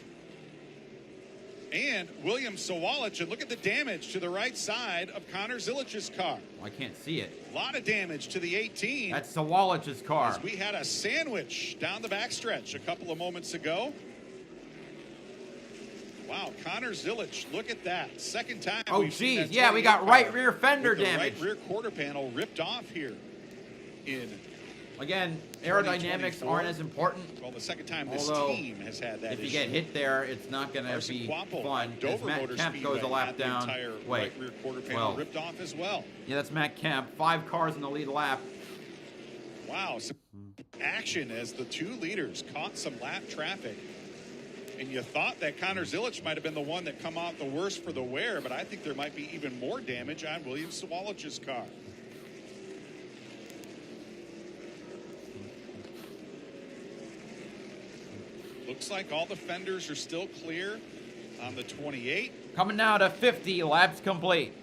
B: and William Sawalich. And look at the damage to the right side of Connor Zilic's car.
A: I can't see it.
B: A lot of damage to the 18.
A: That's Sawalich's car.
B: As we had a sandwich down the backstretch a couple of moments ago. Wow, Connor Zilic, look at that. Second time.
A: Oh,
B: we've seen
A: geez.
B: that
A: Yeah, we
B: 28
A: got right
B: car
A: rear fender
B: with the
A: damage.
B: Right rear quarter panel ripped off here in.
A: Again, aerodynamics
B: 2024.
A: aren't as important.
B: Well, the second time this
A: Although,
B: team has had that
A: if you
B: issue.
A: get hit there, it's not going to
B: Carson
A: be
B: Quapple
A: fun.
B: on
A: As
B: Dover
A: Matt
B: Motor
A: Kemp
B: Speedway
A: goes a lap
B: had the
A: down.
B: entire
A: Wait,
B: right rear quarter panel ripped off as well.
A: yeah, that's Matt Kemp. 5 cars in the lead lap.
B: Wow, some action as the 2 leaders caught some lap traffic. And you thought that Connor Zilic might have been the one that come out the worst for the wear, but I think there might be even more damage on William Sawalich's car. Looks like all the fenders are still clear on the 28.
A: Coming now to 50, laps complete.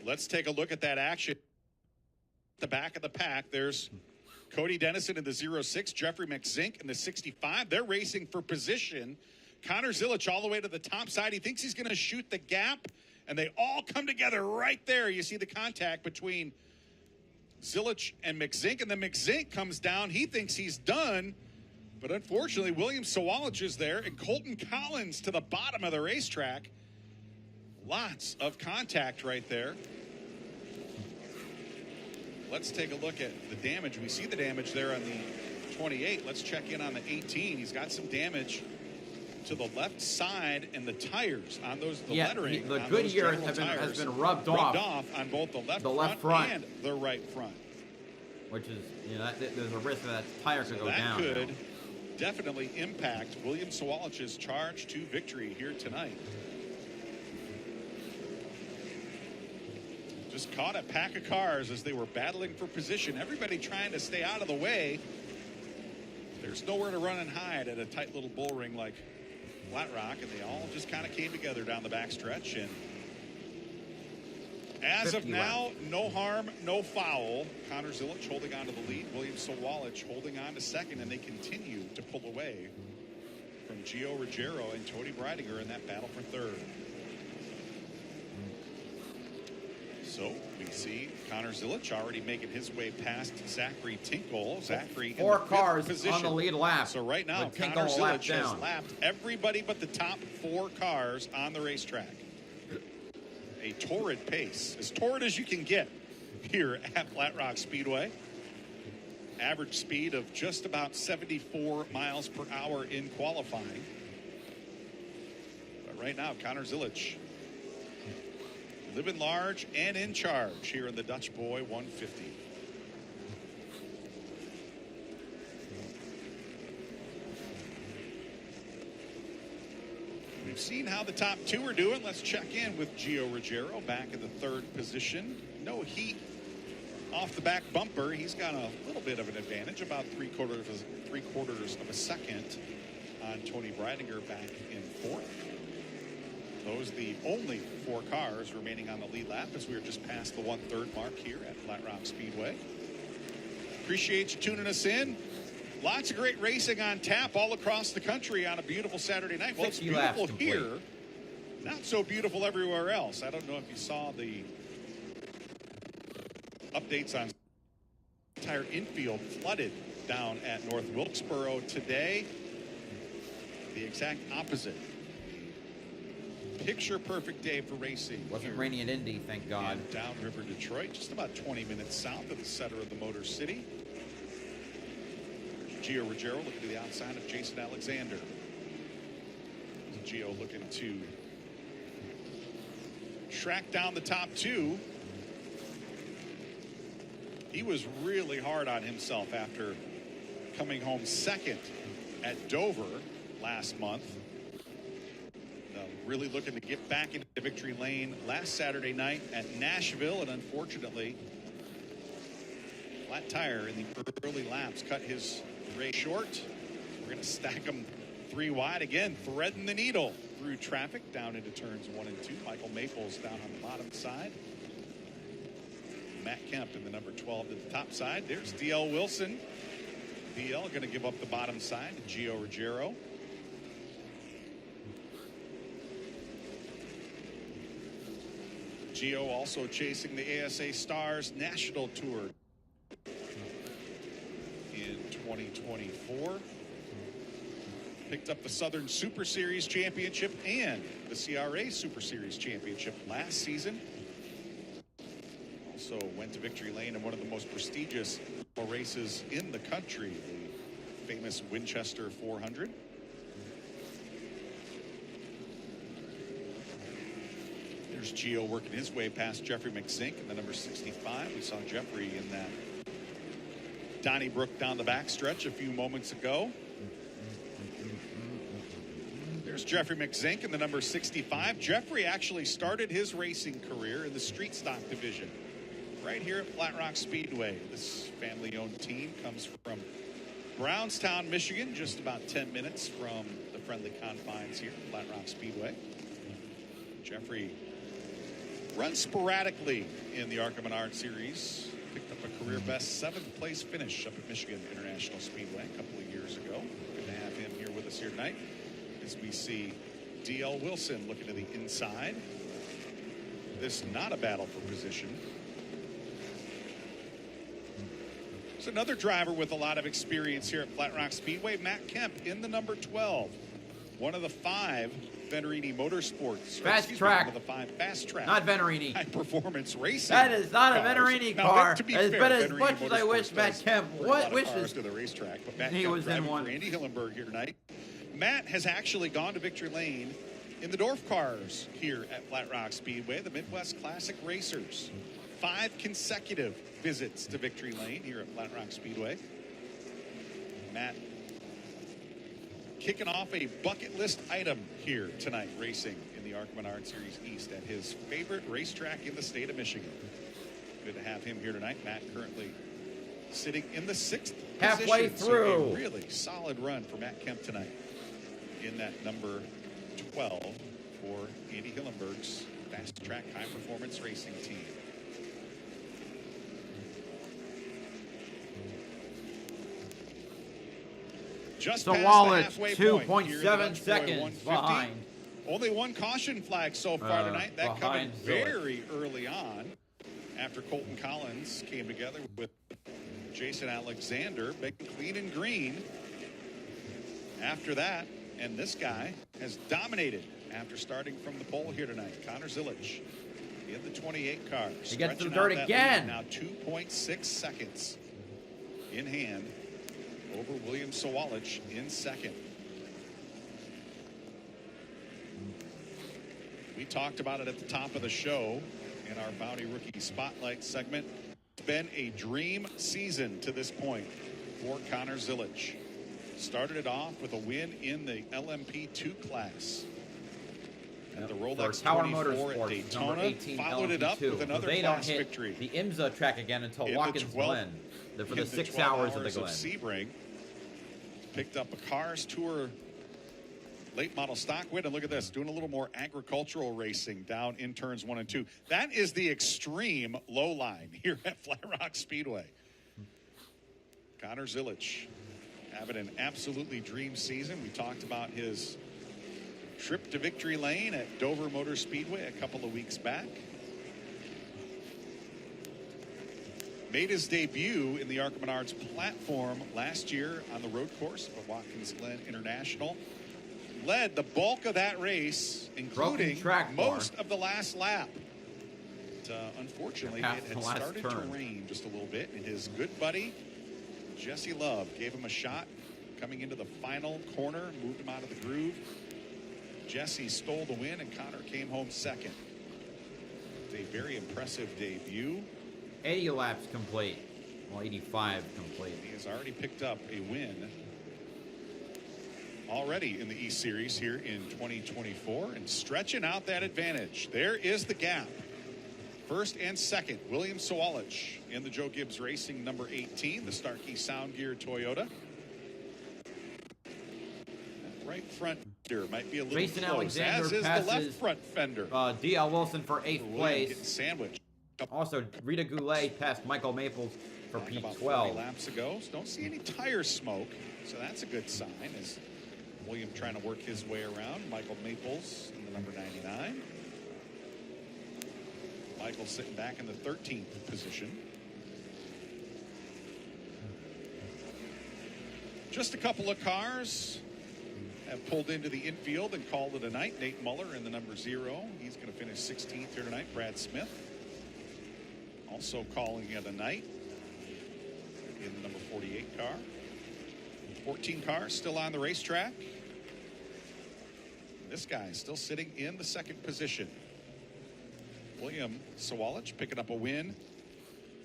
B: Let's take a look at that action. The back of the pack, there's Cody Dennison in the 06, Jeffrey McZink in the 65. They're racing for position. Connor Zilic all the way to the top side. He thinks he's going to shoot the gap, and they all come together right there. You see the contact between Zilic and McZink, and then McZink comes down. He thinks he's done, but unfortunately, William Sawalich is there, and Colton Collins to the bottom of the racetrack. Lots of contact right there. Let's take a look at the damage. We see the damage there on the 28. Let's check in on the 18. He's got some damage to the left side and the tires on those, the lettering.
A: The
B: on
A: Goodyear
B: those
A: has been
B: tires
A: rubbed off
B: on both the left,
A: front
B: and the right front.
A: which is, there's a risk that tire could go
B: That
A: down.
B: could definitely impact William Sawalich's charge to victory here tonight. Just caught a pack of cars as they were battling for position. Everybody trying to stay out of the way. There's nowhere to run and hide at a tight little bull ring like Flat Rock, and they all just kind of came together down the backstretch. And as of now, no harm, no foul. Connor Zilic holding on to the lead. William Sawalich holding on to second, and they continue to pull away from Gio Ruggiero and Tony Breidinger in that battle for third. So we see Connor Zilic already making his way past Zachary Tinkle. Zachary
A: 4
B: in the
A: cars
B: fifth position
A: on the lead lap.
B: So right now,
A: with Tinkle
B: Connor
A: a lap
B: Zilic has
A: down.
B: lapped everybody but the top 4 cars on the racetrack. A torrid pace, as torrid as you can get here at Flat Rock Speedway. Average speed of just about 74 miles per hour in qualifying. But right now, Connor Zilic living large and in charge here in the Dutch Boy 150. We've seen how the top two are doing. Let's check in with Gio Ruggiero back in the third position. No heat off the back bumper. He's got a little bit of an advantage, about three quarters of a second on Tony Breidinger back in fourth. Those are the only 4 cars remaining on the lead lap as we are just past the 1/3 mark here at Flat Rock Speedway. Appreciate you tuning us in. Lots of great racing on tap all across the country on a beautiful Saturday night. Well, it's beautiful here. Not so beautiful everywhere else. I don't know if you saw the updates on entire infield flooded down at North Wilkesboro today. The exact opposite. Picture perfect day for racing.
A: Wasn't raining at Indy, thank God.
B: In downriver Detroit, just about 20 minutes south of the center of the Motor City. Gio Ruggiero looking to the outside of Jason Alexander. Gio looking to track down the top two. He was really hard on himself after coming home second at Dover last month. Really looking to get back into victory lane last Saturday night at Nashville, and unfortunately, flat tire in the early laps cut his race short. We're going to stack them 3 wide again, threading the needle through traffic down into turns 1 and 2. Michael Maples down on the bottom side. Matt Kemp in the number 12 to the top side. There's DL Wilson. DL going to give up the bottom side to Gio Ruggiero. Gio also chasing the ASA Stars National Tour in 2024. Picked up the Southern Super Series Championship and the CRA Super Series Championship last season. Also went to victory lane in one of the most prestigious races in the country, the famous Winchester 400. There's Gio working his way past Jeffrey McZink in the number 65. We saw Jeffrey in that Donnybrook down the backstretch a few moments ago. There's Jeffrey McZink in the number 65. Jeffrey actually started his racing career in the street stock division right here at Flat Rock Speedway. This family-owned team comes from Brownstown, Michigan, just about 10 minutes from the friendly confines here at Flat Rock Speedway. Jeffrey runs sporadically in the ARCA Menards Series. Picked up a career best 7th place finish up at Michigan International Speedway a couple of years ago. Good to have him here with us here tonight as we see DL Wilson looking to the inside. This not a battle for position. There's another driver with a lot of experience here at Flat Rock Speedway, Matt Kemp in the number 12. One of the 5 Venerini Motorsports.
A: Fast track.
B: One of the 5 fast track.
A: Not Venerini.
B: High performance racing.
A: That is not a
B: cars.
A: Venerini
B: Now,
A: car.
B: to be
A: As
B: fair,
A: bad as
B: Venerini
A: much as I wish
B: Motorsports
A: Matt
B: does
A: Kemp
B: bring a lot of
A: wishes
B: cars to the racetrack, but Matt
A: he
B: Kemp
A: was in
B: driving
A: one.
B: for Andy Hillenberg here tonight. Matt has actually gone to victory lane in the Dorf cars here at Flat Rock Speedway, the Midwest Classic Racers. 5 consecutive visits to victory lane here at Flat Rock Speedway. Matt kicking off a bucket list item here tonight, racing in the ARCA Menards Series East at his favorite racetrack in the state of Michigan. Good to have him here tonight. Matt currently sitting in the 6th
A: halfway
B: position.
A: through.
B: So a really solid run for Matt Kemp tonight in that number 12 for Andy Hillenberg's fast track high performance racing team. Just
A: So
B: past
A: while
B: the
A: it's
B: halfway point here in the
A: 2.7
B: Dutch Boy
A: seconds
B: 150.
A: behind.
B: Only one caution flag so far tonight. That coming
A: behind Zoe.
B: very early on after Colton Collins came together with Jason Alexander, big clean and green. After that, and this guy has dominated after starting from the pole here tonight. Connor Zilic in the 28 car.
A: He gets the
B: stretching
A: dirt
B: out that
A: again.
B: lead. Now 2.6 seconds in hand over William Sawalich in second. We talked about it at the top of the show in our Bounty Rookie Spotlight segment. It's been a dream season to this point for Connor Zilic. Started it off with a win in the LMP2 class at the Rolex
A: Tower
B: 24 at
A: Motorsports,
B: Daytona.
A: 18
B: Followed it up
A: LMP2.
B: with another
A: They
B: class
A: don't hit
B: victory
A: the IMSA track again until
B: in
A: Watkins
B: the 12th,
A: Glen. For the
B: in
A: 6
B: 12
A: hours of the Glen.
B: Sebring. Picked up a Cars Tour late model stock win, and look at this, doing a little more agricultural racing down in turns 1 and 2. That is the extreme low line here at Flat Rock Speedway. Connor Zilic having an absolutely dream season. We talked about his trip to victory lane at Dover Motor Speedway a couple of weeks back. Made his debut in the ARCA Menards platform last year on the road course of Watkins Glen International. Led the bulk of that race, including most of the last lap. But, unfortunately, it had started to rain just a little bit, and his good buddy, Jesse Love, gave him a shot coming into the final corner, moved him out of the groove. Jesse stole the win, and Connor came home second. It's a very impressive debut.
A: 80 laps complete. Well, 85 complete.
B: He has already picked up a win already in the East Series here in 2024 and stretching out that advantage. There is the gap. First and second, William Sawalich in the Joe Gibbs Racing number 18, the Starkey Sound Gear Toyota. That right front fender might be a little
A: Jason
B: close,
A: Alexander
B: as is the left front fender.
A: D.L. Wilson for 8th place.
B: Sandwich.
A: Also, Rita Goulet passed Michael Maples for P12.
B: About 40 laps ago. So don't see any tire smoke, so that's a good sign as William trying to work his way around. Michael Maples in the number 99. Michael sitting back in the 13th position. Just a couple of cars have pulled into the infield and called it a night. Nate Muller in the number 0. He's going to finish 16th here tonight. Brad Smith also calling it a night in the number 48 car. 14 cars still on the racetrack. This guy still sitting in the 2nd position. William Sawalich picking up a win.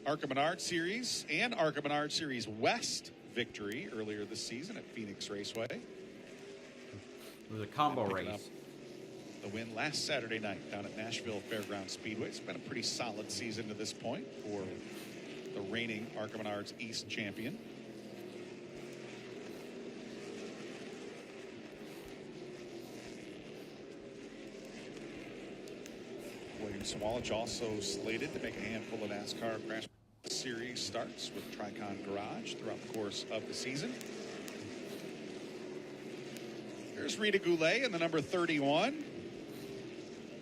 B: ARCA Menards Series and ARCA Menards Series West victory earlier this season at Phoenix Raceway.
A: It was a combo race.
B: The win last Saturday night down at Nashville Fairgrounds Speedway. It's been a pretty solid season to this point for the reigning ARCA Menards East champion. William Sawalich also slated to make a handful of NASCAR Crash Series starts with Tricon Garage throughout the course of the season. Here's Rita Goulet in the number 31.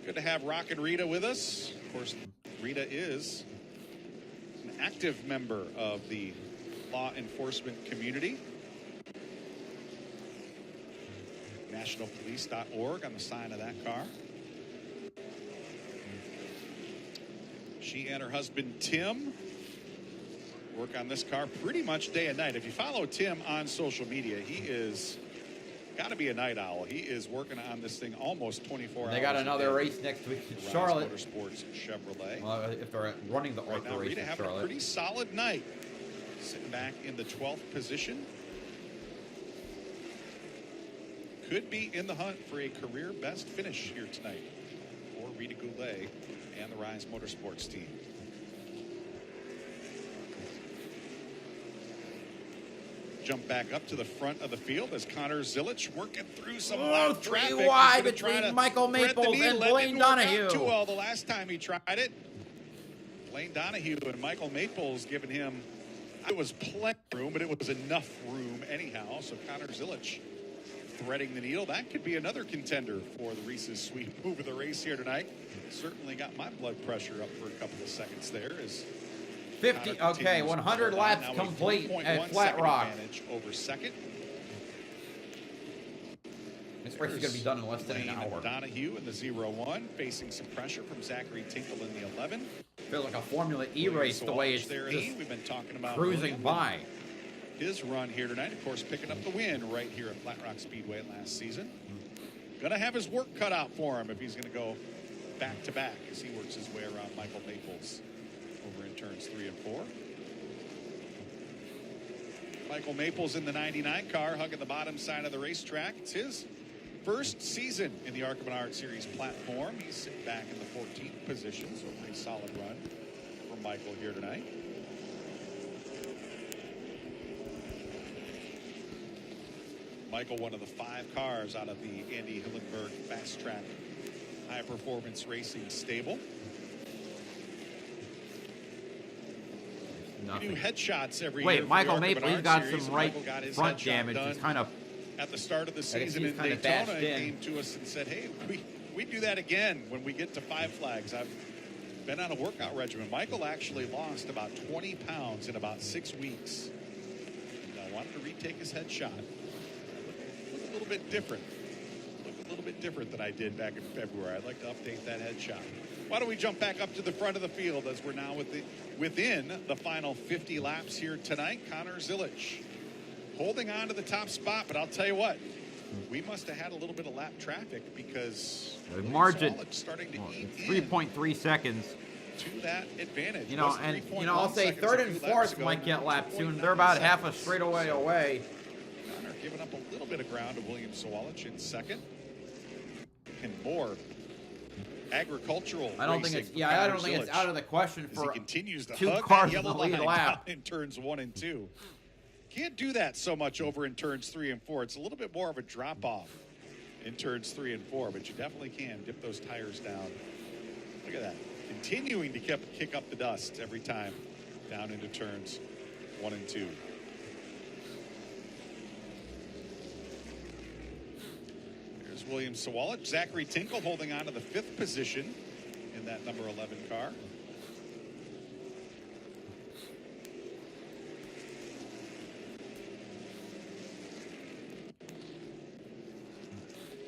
B: Good to have Rockin' Rita with us. Of course, Rita is an active member of the law enforcement community. NationalPolice.org on the sign of that car. She and her husband, Tim, work on this car pretty much day and night. If you follow Tim on social media, he is got to be a night owl. He is working on this thing almost 24 hours.
A: They got another race next week in Charlotte.
B: Motorsports Chevrolet.
A: Well, if they're running the ARCA race
B: Rita
A: in
B: having
A: Charlotte.
B: a pretty solid night. Sitting back in the 12th position. Could be in the hunt for a career best finish here tonight for Rita Goulet and the Rise Motorsports team. Jump back up to the front of the field as Connor Zilic working through some loud traffic.
A: 3 wide between Michael Maples and Blaine Donahue.
B: Too well the last time he tried it. Blaine Donahue and Michael Maples giving him, it was plenty of room, but it was enough room anyhow. So Connor Zilic threading the needle. That could be another contender for the Reese's Sweep move of the race here tonight. Certainly got my blood pressure up for a couple of seconds there as
A: 50, okay, 100 laps complete at Flat Rock.
B: Over second.
A: This race is going to be done in less than an hour.
B: Donahue in the 0-1, facing some pressure from Zachary Tinkle in the 11.
A: Feels like a Formula E race the way it's just
B: we've been talking about
A: cruising by.
B: His run here tonight, of course, picking up the win right here at Flat Rock Speedway last season. Gonna have his work cut out for him if he's gonna go back-to-back as he works his way around Michael Maples over in turns 3 and 4. Michael Maples in the 99 car, hugging the bottom side of the racetrack. It's his first season in the ARCA Menards Series platform. He's sitting back in the 14th position, so a pretty solid run from Michael here tonight. Michael, one of the 5 cars out of the Andy Hillenberg Fast Track High Performance Racing stable. We do headshots every year.
A: Wait, Michael Maple, he's got
B: Series,
A: some right front damage. He's kind of
B: at the start of the season in Daytona, came to us and said, "Hey, we do that again when we get to 5 flags." I've been on a workout regimen. Michael actually lost about 20 pounds in about 6 weeks. And I wanted to retake his headshot. Look a little bit different. Look a little bit different than I did back in February. I'd like to update that headshot. Why don't we jump back up to the front of the field as we're now within the final 50 laps here tonight. Connor Zilic holding on to the top spot, but I'll tell you what, we must have had a little bit of lap traffic because
A: the margin
B: starting to eat
A: 3.3 seconds
B: to that advantage.
A: You know, and I'll say 3rd and 4th might get lapped soon. They're about half a straightaway away.
B: Connor giving up a little bit of ground to William Sawalich in 2nd, and more agricultural.
A: I don't think it's I don't think it's out of the question for
B: he continues to
A: 2
B: hug
A: cars
B: that
A: in the
B: yellow
A: lead
B: line
A: lap
B: in turns 1 and 2. Can't do that so much over in turns 3 and 4. It's a little bit more of a drop off in turns 3 and 4, but you definitely can dip those tires down. Look at that, continuing to kick up the dust every time down into turns 1 and 2. William Sawalich. Zachary Tinkle holding on to the 5th position in that number 11 car.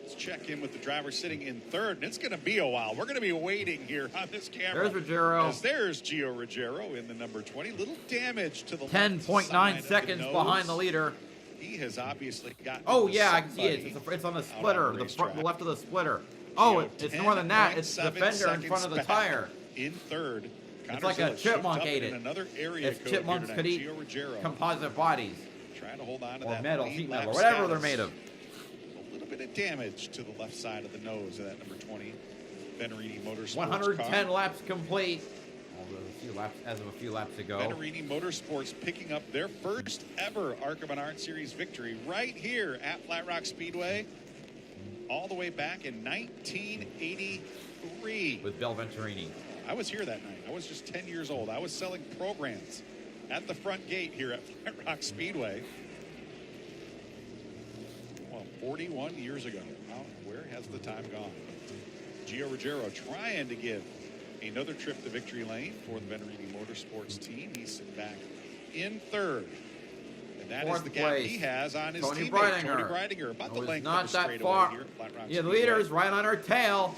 B: Let's check in with the driver sitting in 3rd, and it's going to be a while. We're going to be waiting here on this camera.
A: There's Ruggiero.
B: There's Gio Ruggiero in the number 20. Little damage to the
A: 10.9 seconds behind the leader.
B: He has obviously gotten.
A: Oh yeah, I can see it. It's on the splitter, the left of the splitter. Oh, it's more than that. It's the fender in front of the tire.
B: In 3rd,
A: it's like a chipmunk ate it.
B: Another area
A: if chipmunks could eat composite bodies,
B: trying to hold on to
A: or
B: that
A: metal, sheet metal, or whatever they're made of.
B: A little bit of damage to the left side of the nose of that number 20 Benarini Motorsports
A: 110
B: car.
A: laps complete. As of a few laps ago.
B: Benarini Motorsports picking up their first ever ARCA Menards Series victory right here at Flat Rock Speedway, all the way back in 1983.
A: With Bill Venturini.
B: I was here that night. I was just 10 years old. I was selling programs at the front gate here at Flat Rock Speedway. Well, 41 years ago. Now, where has the time gone? Gio Ruggiero trying to give another trip to victory lane for the Benarini Motorsports team. He's sitting back in 3rd. And that is the gap he has on his teammate, Tony Breidinger. About the length of the straightaway here at Flat Rock Speedway.
A: The leader's right on her tail.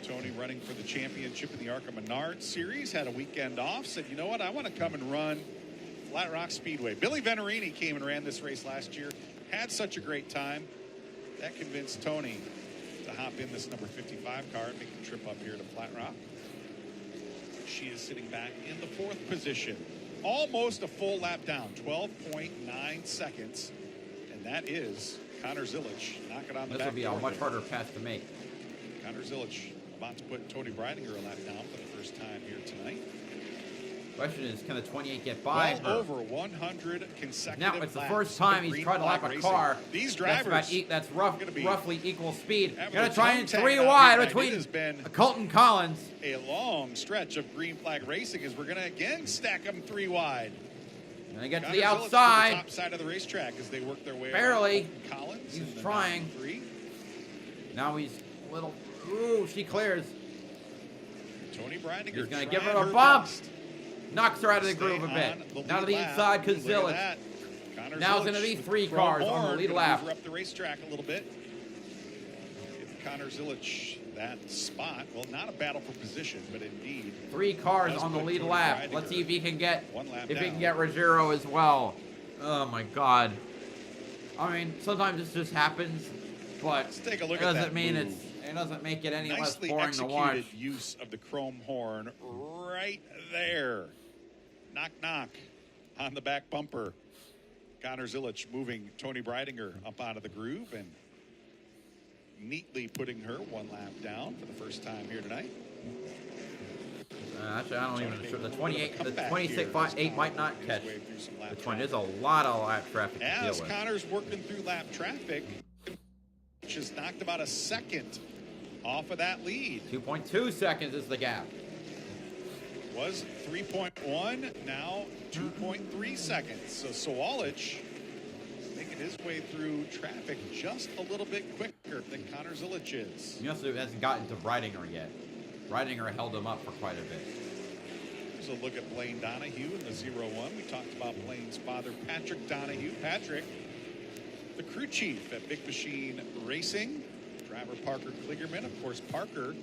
B: Tony running for the championship in the ARCA Menards Series. Had a weekend off. Said, you know what? I want to come and run Flat Rock Speedway. Billy Venturini came and ran this race last year. Had such a great time. That convinced Tony to hop in this number 55 car and make the trip up here to Flat Rock. She is sitting back in the 4th position. Almost a full lap down, 12.9 seconds. And that is Connor Zilic knocking on the back.
A: This will be a much harder pass to make.
B: Connor Zilic about to put Tony Breidinger a lap down for the first time here tonight.
A: Question is, can the 28 get by
B: well over 100 consecutive
A: Now, it's the
B: laps
A: first time he's tried to lap a car
B: These drivers
A: that's roughly equal speed.
B: Having
A: Going
B: a
A: to try
B: tongue
A: and
B: tag
A: 3
B: out
A: wide
B: here,
A: between
B: it has been
A: Colton Collins.
B: A long stretch of green flag racing as we're going to again stack them 3 wide.
A: And they get to
B: Connor
A: the
B: Zilic
A: outside.
B: To the top side of the racetrack as they work their way
A: Barely.
B: around Collins.
A: He's trying.
B: 3.
A: Now he's a little. Ooh, she clears.
B: Tony Breidinger.
A: He's going to give her a bump. Knocks her out of the groove a bit. Now to the inside, Zilic. Now it's going to be 3 cars on the lead lap.
B: Up the racetrack a little bit. Give Connor Zilic that spot. Well, not a battle for position, but indeed
A: 3 cars on the lead lap. Let's see if he can get Ruggiero as well. Oh my God. I mean, sometimes this just happens, but
B: let's take a look
A: it
B: at
A: doesn't mean
B: move.
A: it's It doesn't make it any less
B: Nicely
A: boring to watch.
B: executed use of the chrome horn right there. Knock, knock on the back bumper. Connor Zilich moving Tony Breidinger up out of the groove and neatly putting her one lap down for the first time here tonight.
A: Actually, I don't even sure. The 28, the
B: Comeback
A: 26,
B: here.
A: 8 might not
B: His
A: catch.
B: way through some lap
A: The 20. There's
B: traffic.
A: a lot of lap traffic to deal
B: As
A: with.
B: Connor's working through lap traffic, which has knocked about a second off of that lead.
A: 2.2 seconds is the gap.
B: Was 3.1, now 2.3 seconds. So Sawalich making his way through traffic just a little bit quicker than Connor Zilich is.
A: He also hasn't gotten to Breidinger yet. Breidinger held him up for quite a bit.
B: Here's a look at Blaine Donahue in the 0-1. We talked about Blaine's father, Patrick Donahue. Patrick, the crew chief at Big Machine Racing. Driver Parker Kligerman. Of course, Parker,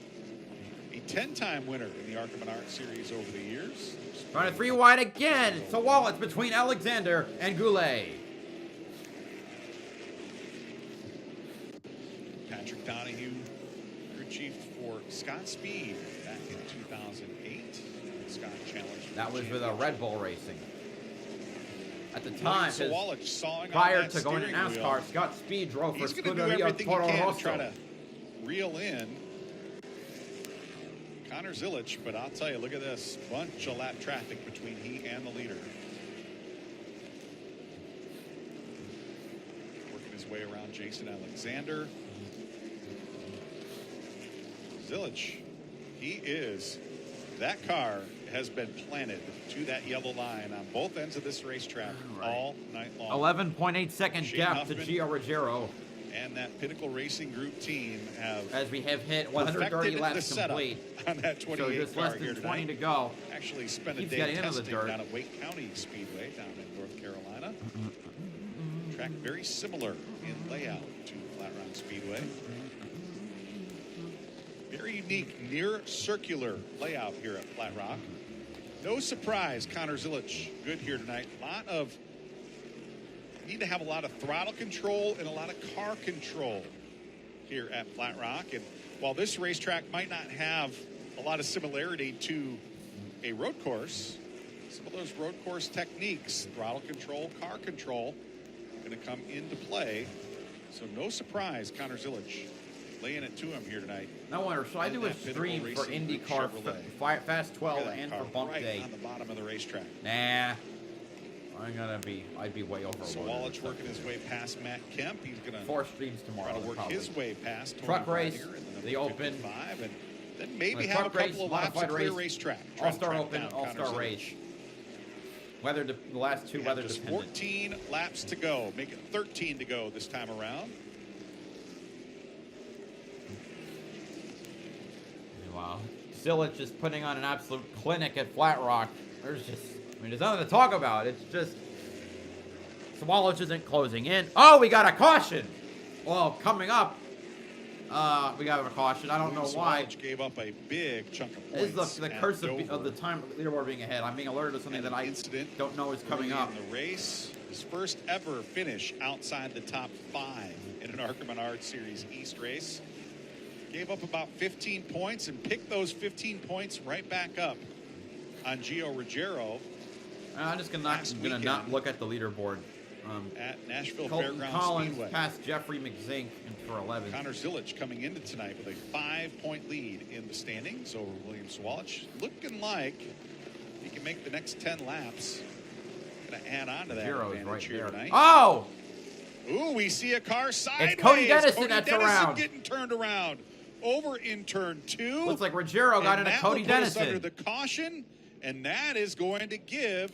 B: a 10-time winner in the ARCA Menards series over the years.
A: Trying to 3 wide again. It's a wallet between Alexander and Goulet.
B: Patrick Donahue, crew chief for Scott Speed back in 2008. Scott challenged.
A: That was with a Red Bull Racing. At the time, his,
B: Sawalich sawing
A: prior
B: on that
A: to going to
B: steering
A: NASCAR,
B: wheel.
A: Scott Speed drove for
B: He's going to do
A: Scuderia
B: everything he
A: Toro
B: can to try
A: Rosso.
B: to reel in Connor Zilich, but I'll tell you, look at this bunch of lap traffic between he and the leader. Working his way around Jason Alexander. Zilich, that car has been planted to that yellow line on both ends of this racetrack all night long.
A: 11.8 second
B: Shane
A: gap
B: Huffman
A: to Gio Ruggiero
B: and that Pinnacle Racing Group team have
A: as we have hit 130
B: perfected the
A: laps
B: setup
A: complete.
B: on that 28
A: So just
B: car
A: less
B: here
A: than 20
B: tonight.
A: to go.
B: Actually spent a
A: Keeps
B: day
A: getting into the
B: testing
A: dirt.
B: down at Wake County Speedway down in North Carolina. Track very similar in layout to Flat Rock Speedway. Very unique, near circular layout here at Flat Rock. No surprise, Connor Zilich good here tonight. Need to have a lot of throttle control and a lot of car control here at Flat Rock. And while this racetrack might not have a lot of similarity to a road course, some of those road course techniques, throttle control, car control, going to come into play. So no surprise, Connor Zilich laying it to him here tonight.
A: No wonder. Should I do a stream for IndyCar, Fast 12, and for Bump
B: right
A: Day?
B: on the bottom of the racetrack.
A: Nah. I'd be way over.
B: So Wallace working his way past Matt Kemp. He's going to
A: 4 streams tomorrow.
B: try to work
A: probably.
B: his way past Tony
A: Truck race,
B: Breidinger in
A: the Open.
B: 55, and then maybe
A: The
B: have a
A: truck race,
B: couple of laps of
A: modified
B: clear
A: race,
B: racetrack.
A: All-Star
B: Track
A: Open,
B: down Connor
A: All-Star
B: Zilich.
A: race. The last two
B: We
A: weather
B: have just
A: dependent.
B: 14 laps to go. Make it 13 to go this time around.
A: Wow. Zilich is putting on an absolute clinic at Flat Rock. There's nothing to talk about. It's just Sawalich isn't closing in. Oh, we got a caution. Well, coming up, we got a caution. I don't know why.
B: Sawalich gave up a big chunk of
A: This
B: points.
A: is the
B: at
A: curse
B: Dover.
A: of the time leaderboard being ahead. I'm being alerted to something that I
B: Incident
A: don't know is coming
B: early
A: up.
B: in the race. His first ever finish outside the top 5 in an ARCA Menards Series East race. Gave up about 15 points and picked those 15 points right back up on Gio Ruggiero
A: I'm just gonna
B: Last
A: not
B: weekend.
A: look at the leaderboard.
B: at Nashville
A: Colton
B: Fairgrounds
A: Collins
B: Speedway.
A: passed Jeffrey McZink for 11.
B: Connor Zilich coming into tonight with a 5-point lead in the standings over William Sawalich. Looking like he can make the next 10 laps. Going to add on to that
A: Zero's
B: advantage
A: right
B: here
A: there.
B: tonight.
A: Oh!
B: Ooh, we see a car sideways.
A: Cody Dennison
B: Cody
A: that's
B: Dennison
A: around.
B: getting turned around over in turn 2.
A: Looks like Ruggiero got
B: And
A: into
B: that
A: Cody
B: will put us
A: Dennison.
B: under the caution, and that is going to give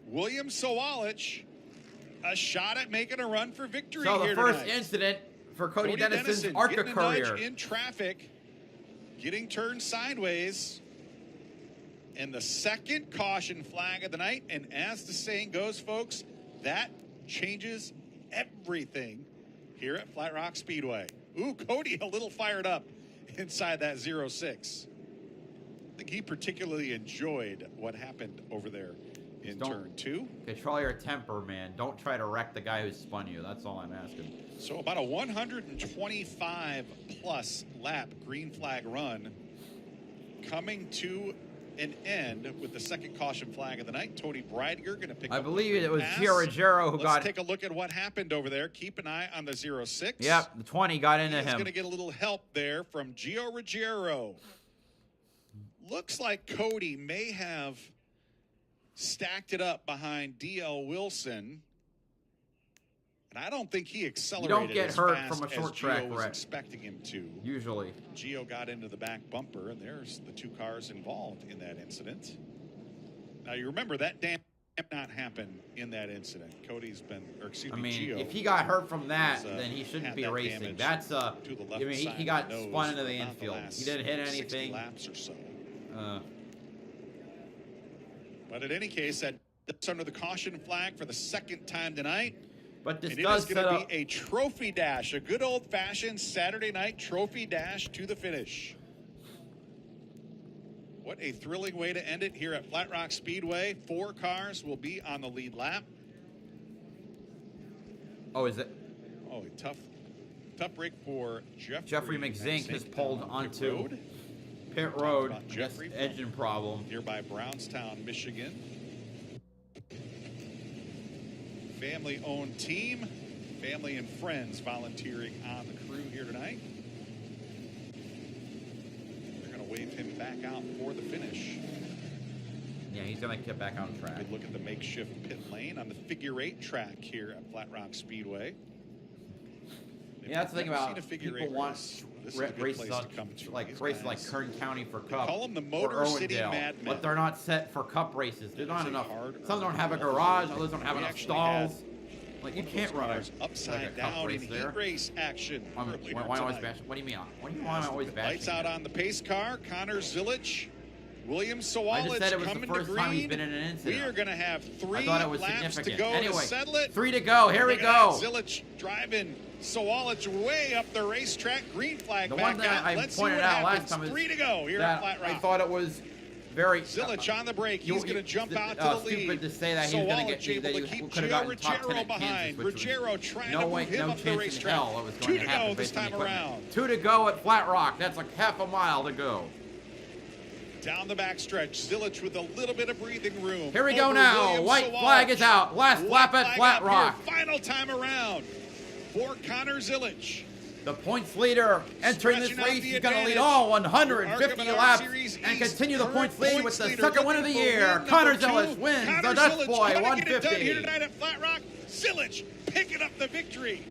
B: William Sawalich a shot at making a run for victory
A: So the
B: here
A: first
B: tonight.
A: incident for Cody Dennison's
B: Dennison
A: ARCA
B: getting a nudge
A: career.
B: in traffic, getting turned sideways, and the second caution flag of the night. And as the saying goes, folks, that changes everything here at Flat Rock Speedway. Ooh, Cody a little fired up inside that 06. I think he particularly enjoyed what happened over there in
A: Don't-
B: turn 2.
A: Control your temper, man. Don't try to wreck the guy who spun you. That's all I'm asking.
B: So about a 125-plus lap green flag run coming to an end with the second caution flag of the night. Tony Breidinger going to pick up.
A: I believe
B: the
A: it was
B: pass.
A: Gio Ruggiero who
B: Let's
A: got
B: take a look at what happened over there. Keep an eye on the 06.
A: Yep, the 20 got into
B: He's
A: him.
B: going to get a little help there from Gio Ruggiero. Looks like Cody may have stacked it up behind DL Wilson. And I don't think he accelerated
A: get
B: as
A: hurt
B: fast
A: from a short
B: as
A: track
B: Gio was
A: wreck.
B: expecting him to.
A: Usually.
B: Gio got into the back bumper, and there's the 2 cars involved in that incident. Now, you remember that did not happen in that incident. Cody's been, or excuse
A: I
B: me,
A: mean,
B: Gio.
A: if he got hurt from that,
B: has,
A: then he shouldn't
B: had
A: be
B: that
A: racing.
B: damage
A: That's
B: to the left
A: I mean,
B: side
A: he
B: of
A: got
B: the nose
A: spun into the
B: for about
A: infield.
B: last
A: He didn't hit
B: 60
A: anything.
B: laps or so.
A: Uh,
B: But in any case, that's under the caution flag for the second time tonight.
A: but this
B: And it
A: does
B: is
A: set
B: going to
A: up.
B: be a trophy dash, a good old-fashioned Saturday night trophy dash to the finish. What a thrilling way to end it here at Flat Rock Speedway. 4 cars will be on the lead lap.
A: Oh, is it?
B: Oh, a tough break for
A: Jeffrey McZink has pulled onto pit road.
B: About
A: I guess
B: Jeffrey from
A: engine problem.
B: nearby Brownstown, Michigan. Family-owned team, family and friends volunteering on the crew here tonight. They're going to wave him back out for the finish.
A: Yeah, he's gonna get back on track.
B: Good look at the makeshift pit lane on the figure 8 track here at Flat Rock Speedway.
A: Yeah, that's the thing about
B: If you've never seen a figure
A: people
B: eight
A: want
B: race, this is a good
A: races
B: place
A: on
B: to come to.
A: like
B: These
A: races like
B: guys,
A: Kern County for Cup
B: call them the
A: or
B: Motor City
A: Irwindale,
B: Madmen.
A: but they're not set for Cup races. There's not
B: is a
A: enough.
B: hard
A: Some don't have a
B: earned
A: garage,
B: field.
A: others don't have
B: We
A: enough
B: actually
A: stalls.
B: had
A: Like you
B: those
A: can't run
B: cars
A: a,
B: upside
A: like a Cup
B: down in
A: race
B: heat
A: there.
B: race action. earlier
A: Why always
B: tonight.
A: bash? What do you mean? What do you want always bashing?
B: Lights out on the pace car. Connor Zilic, William
A: I just
B: Sawalich
A: said it was the
B: coming to
A: first
B: green.
A: time he's been in an incident.
B: We are going to have 3
A: I thought it was
B: laps to
A: significant.
B: go
A: Anyway,
B: to settle it.
A: 3 to go. Here we
B: Look at
A: go.
B: that. Zilic driving Sawalich way up the racetrack. Green flag
A: The
B: back
A: one that
B: out.
A: I
B: Let's
A: pointed
B: see what
A: out last
B: happens.
A: time is
B: 3 to go here
A: that
B: at Flat Rock.
A: I thought it was very
B: Zilic on the break. He's going to jump out to the lead.
A: Stupid to say that he was going to get
B: able
A: that
B: to
A: you
B: keep
A: could have
B: Gio
A: gotten top 10
B: Ruggiero
A: at
B: behind.
A: Kansas, which was
B: Ruggiero trying
A: no
B: to
A: way,
B: move him
A: no
B: up the
A: chance in
B: racetrack.
A: hell it was
B: 2
A: going
B: to
A: to happen
B: go this
A: based on
B: time
A: the equipment.
B: around.
A: 2 to go at Flat Rock. That's like half a mile to go.
B: Down the backstretch, Zilic with a little bit of breathing room.
A: Here we go
B: Over
A: now.
B: William
A: White
B: Sawalich.
A: flag is out. Last lap at
B: White
A: Flat
B: flag up
A: Rock.
B: here. Final time around for Connor Zilic.
A: The points leader entering this
B: Stretching out
A: race
B: the
A: is going to lead
B: advantage.
A: all 150
B: ARCA Menards
A: laps
B: Series
A: and
B: East.
A: continue the
B: Current
A: points lead with the
B: leader
A: second win of the
B: looking for
A: year.
B: win
A: Connor
B: number 2.
A: Zilic wins
B: Connor
A: the Dutch
B: Zilic
A: Boy
B: gonna get it done here
A: 150.
B: tonight at Flat Rock. Zilic picking up the victory.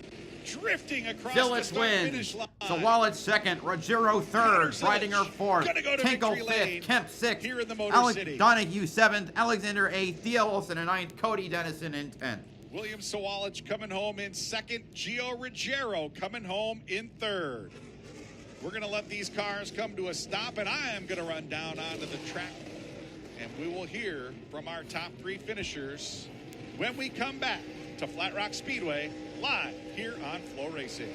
B: Drifting across the
A: Zilic
B: start-finish
A: wins.
B: line.
A: Sawalich second. Ruggiero third. Breidinger fourth.
B: Gonna go to
A: Tinkle
B: victory
A: fifth.
B: lane
A: Kemp sixth.
B: here in the Motor
A: Alex
B: City.
A: Donahue seventh. Alexander eighth. Theo Wilson in ninth. Cody Dennison in 10th.
B: William Sawalich coming home in second. Gio Ruggiero coming home in third. We're going to let these cars come to a stop, and I am going to run down onto the track, and we will hear from our top 3 finishers when we come back to Flat Rock Speedway live here on Flow Racing.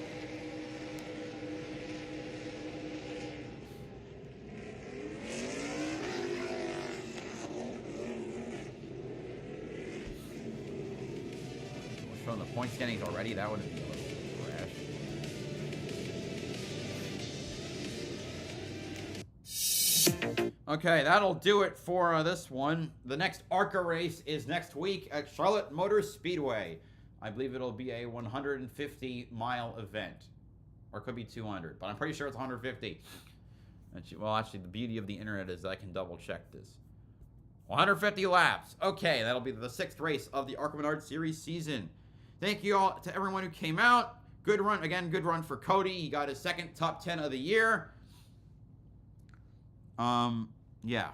A: Showing the point standings already, that would be a little rash. Okay, that'll do it for this one. The next ARCA race is next week at Charlotte Motor Speedway. I believe it'll be a 150-mile event. Or it could be 200, but I'm pretty sure it's 150. Well, actually, the beauty of the internet is I can double-check this. 150 laps. Okay, that'll be the 6th race of the ARCA Menards Series season. Thank you all to everyone who came out. Good run. Again, good run for Cody. He got his second top 10 of the year. Yeah.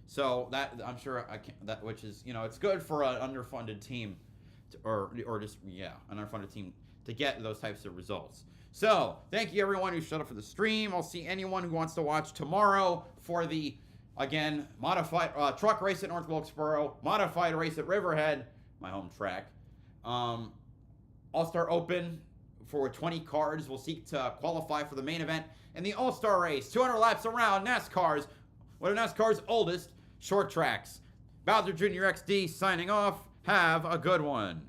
A: So that I'm sure I can, that which is, you know, it's good for an underfunded team to, or just an underfunded team to get those types of results. So, thank you everyone who showed up for the stream. I'll see anyone who wants to watch tomorrow for the again modified truck race at North Wilkesboro, modified race at Riverhead, my home track. All-Star Open for 20 cars will seek to qualify for the main event. And the All-Star Race, 200 laps around NASCAR's, one of NASCAR's oldest short tracks. BowserJrXD signing off. Have a good one.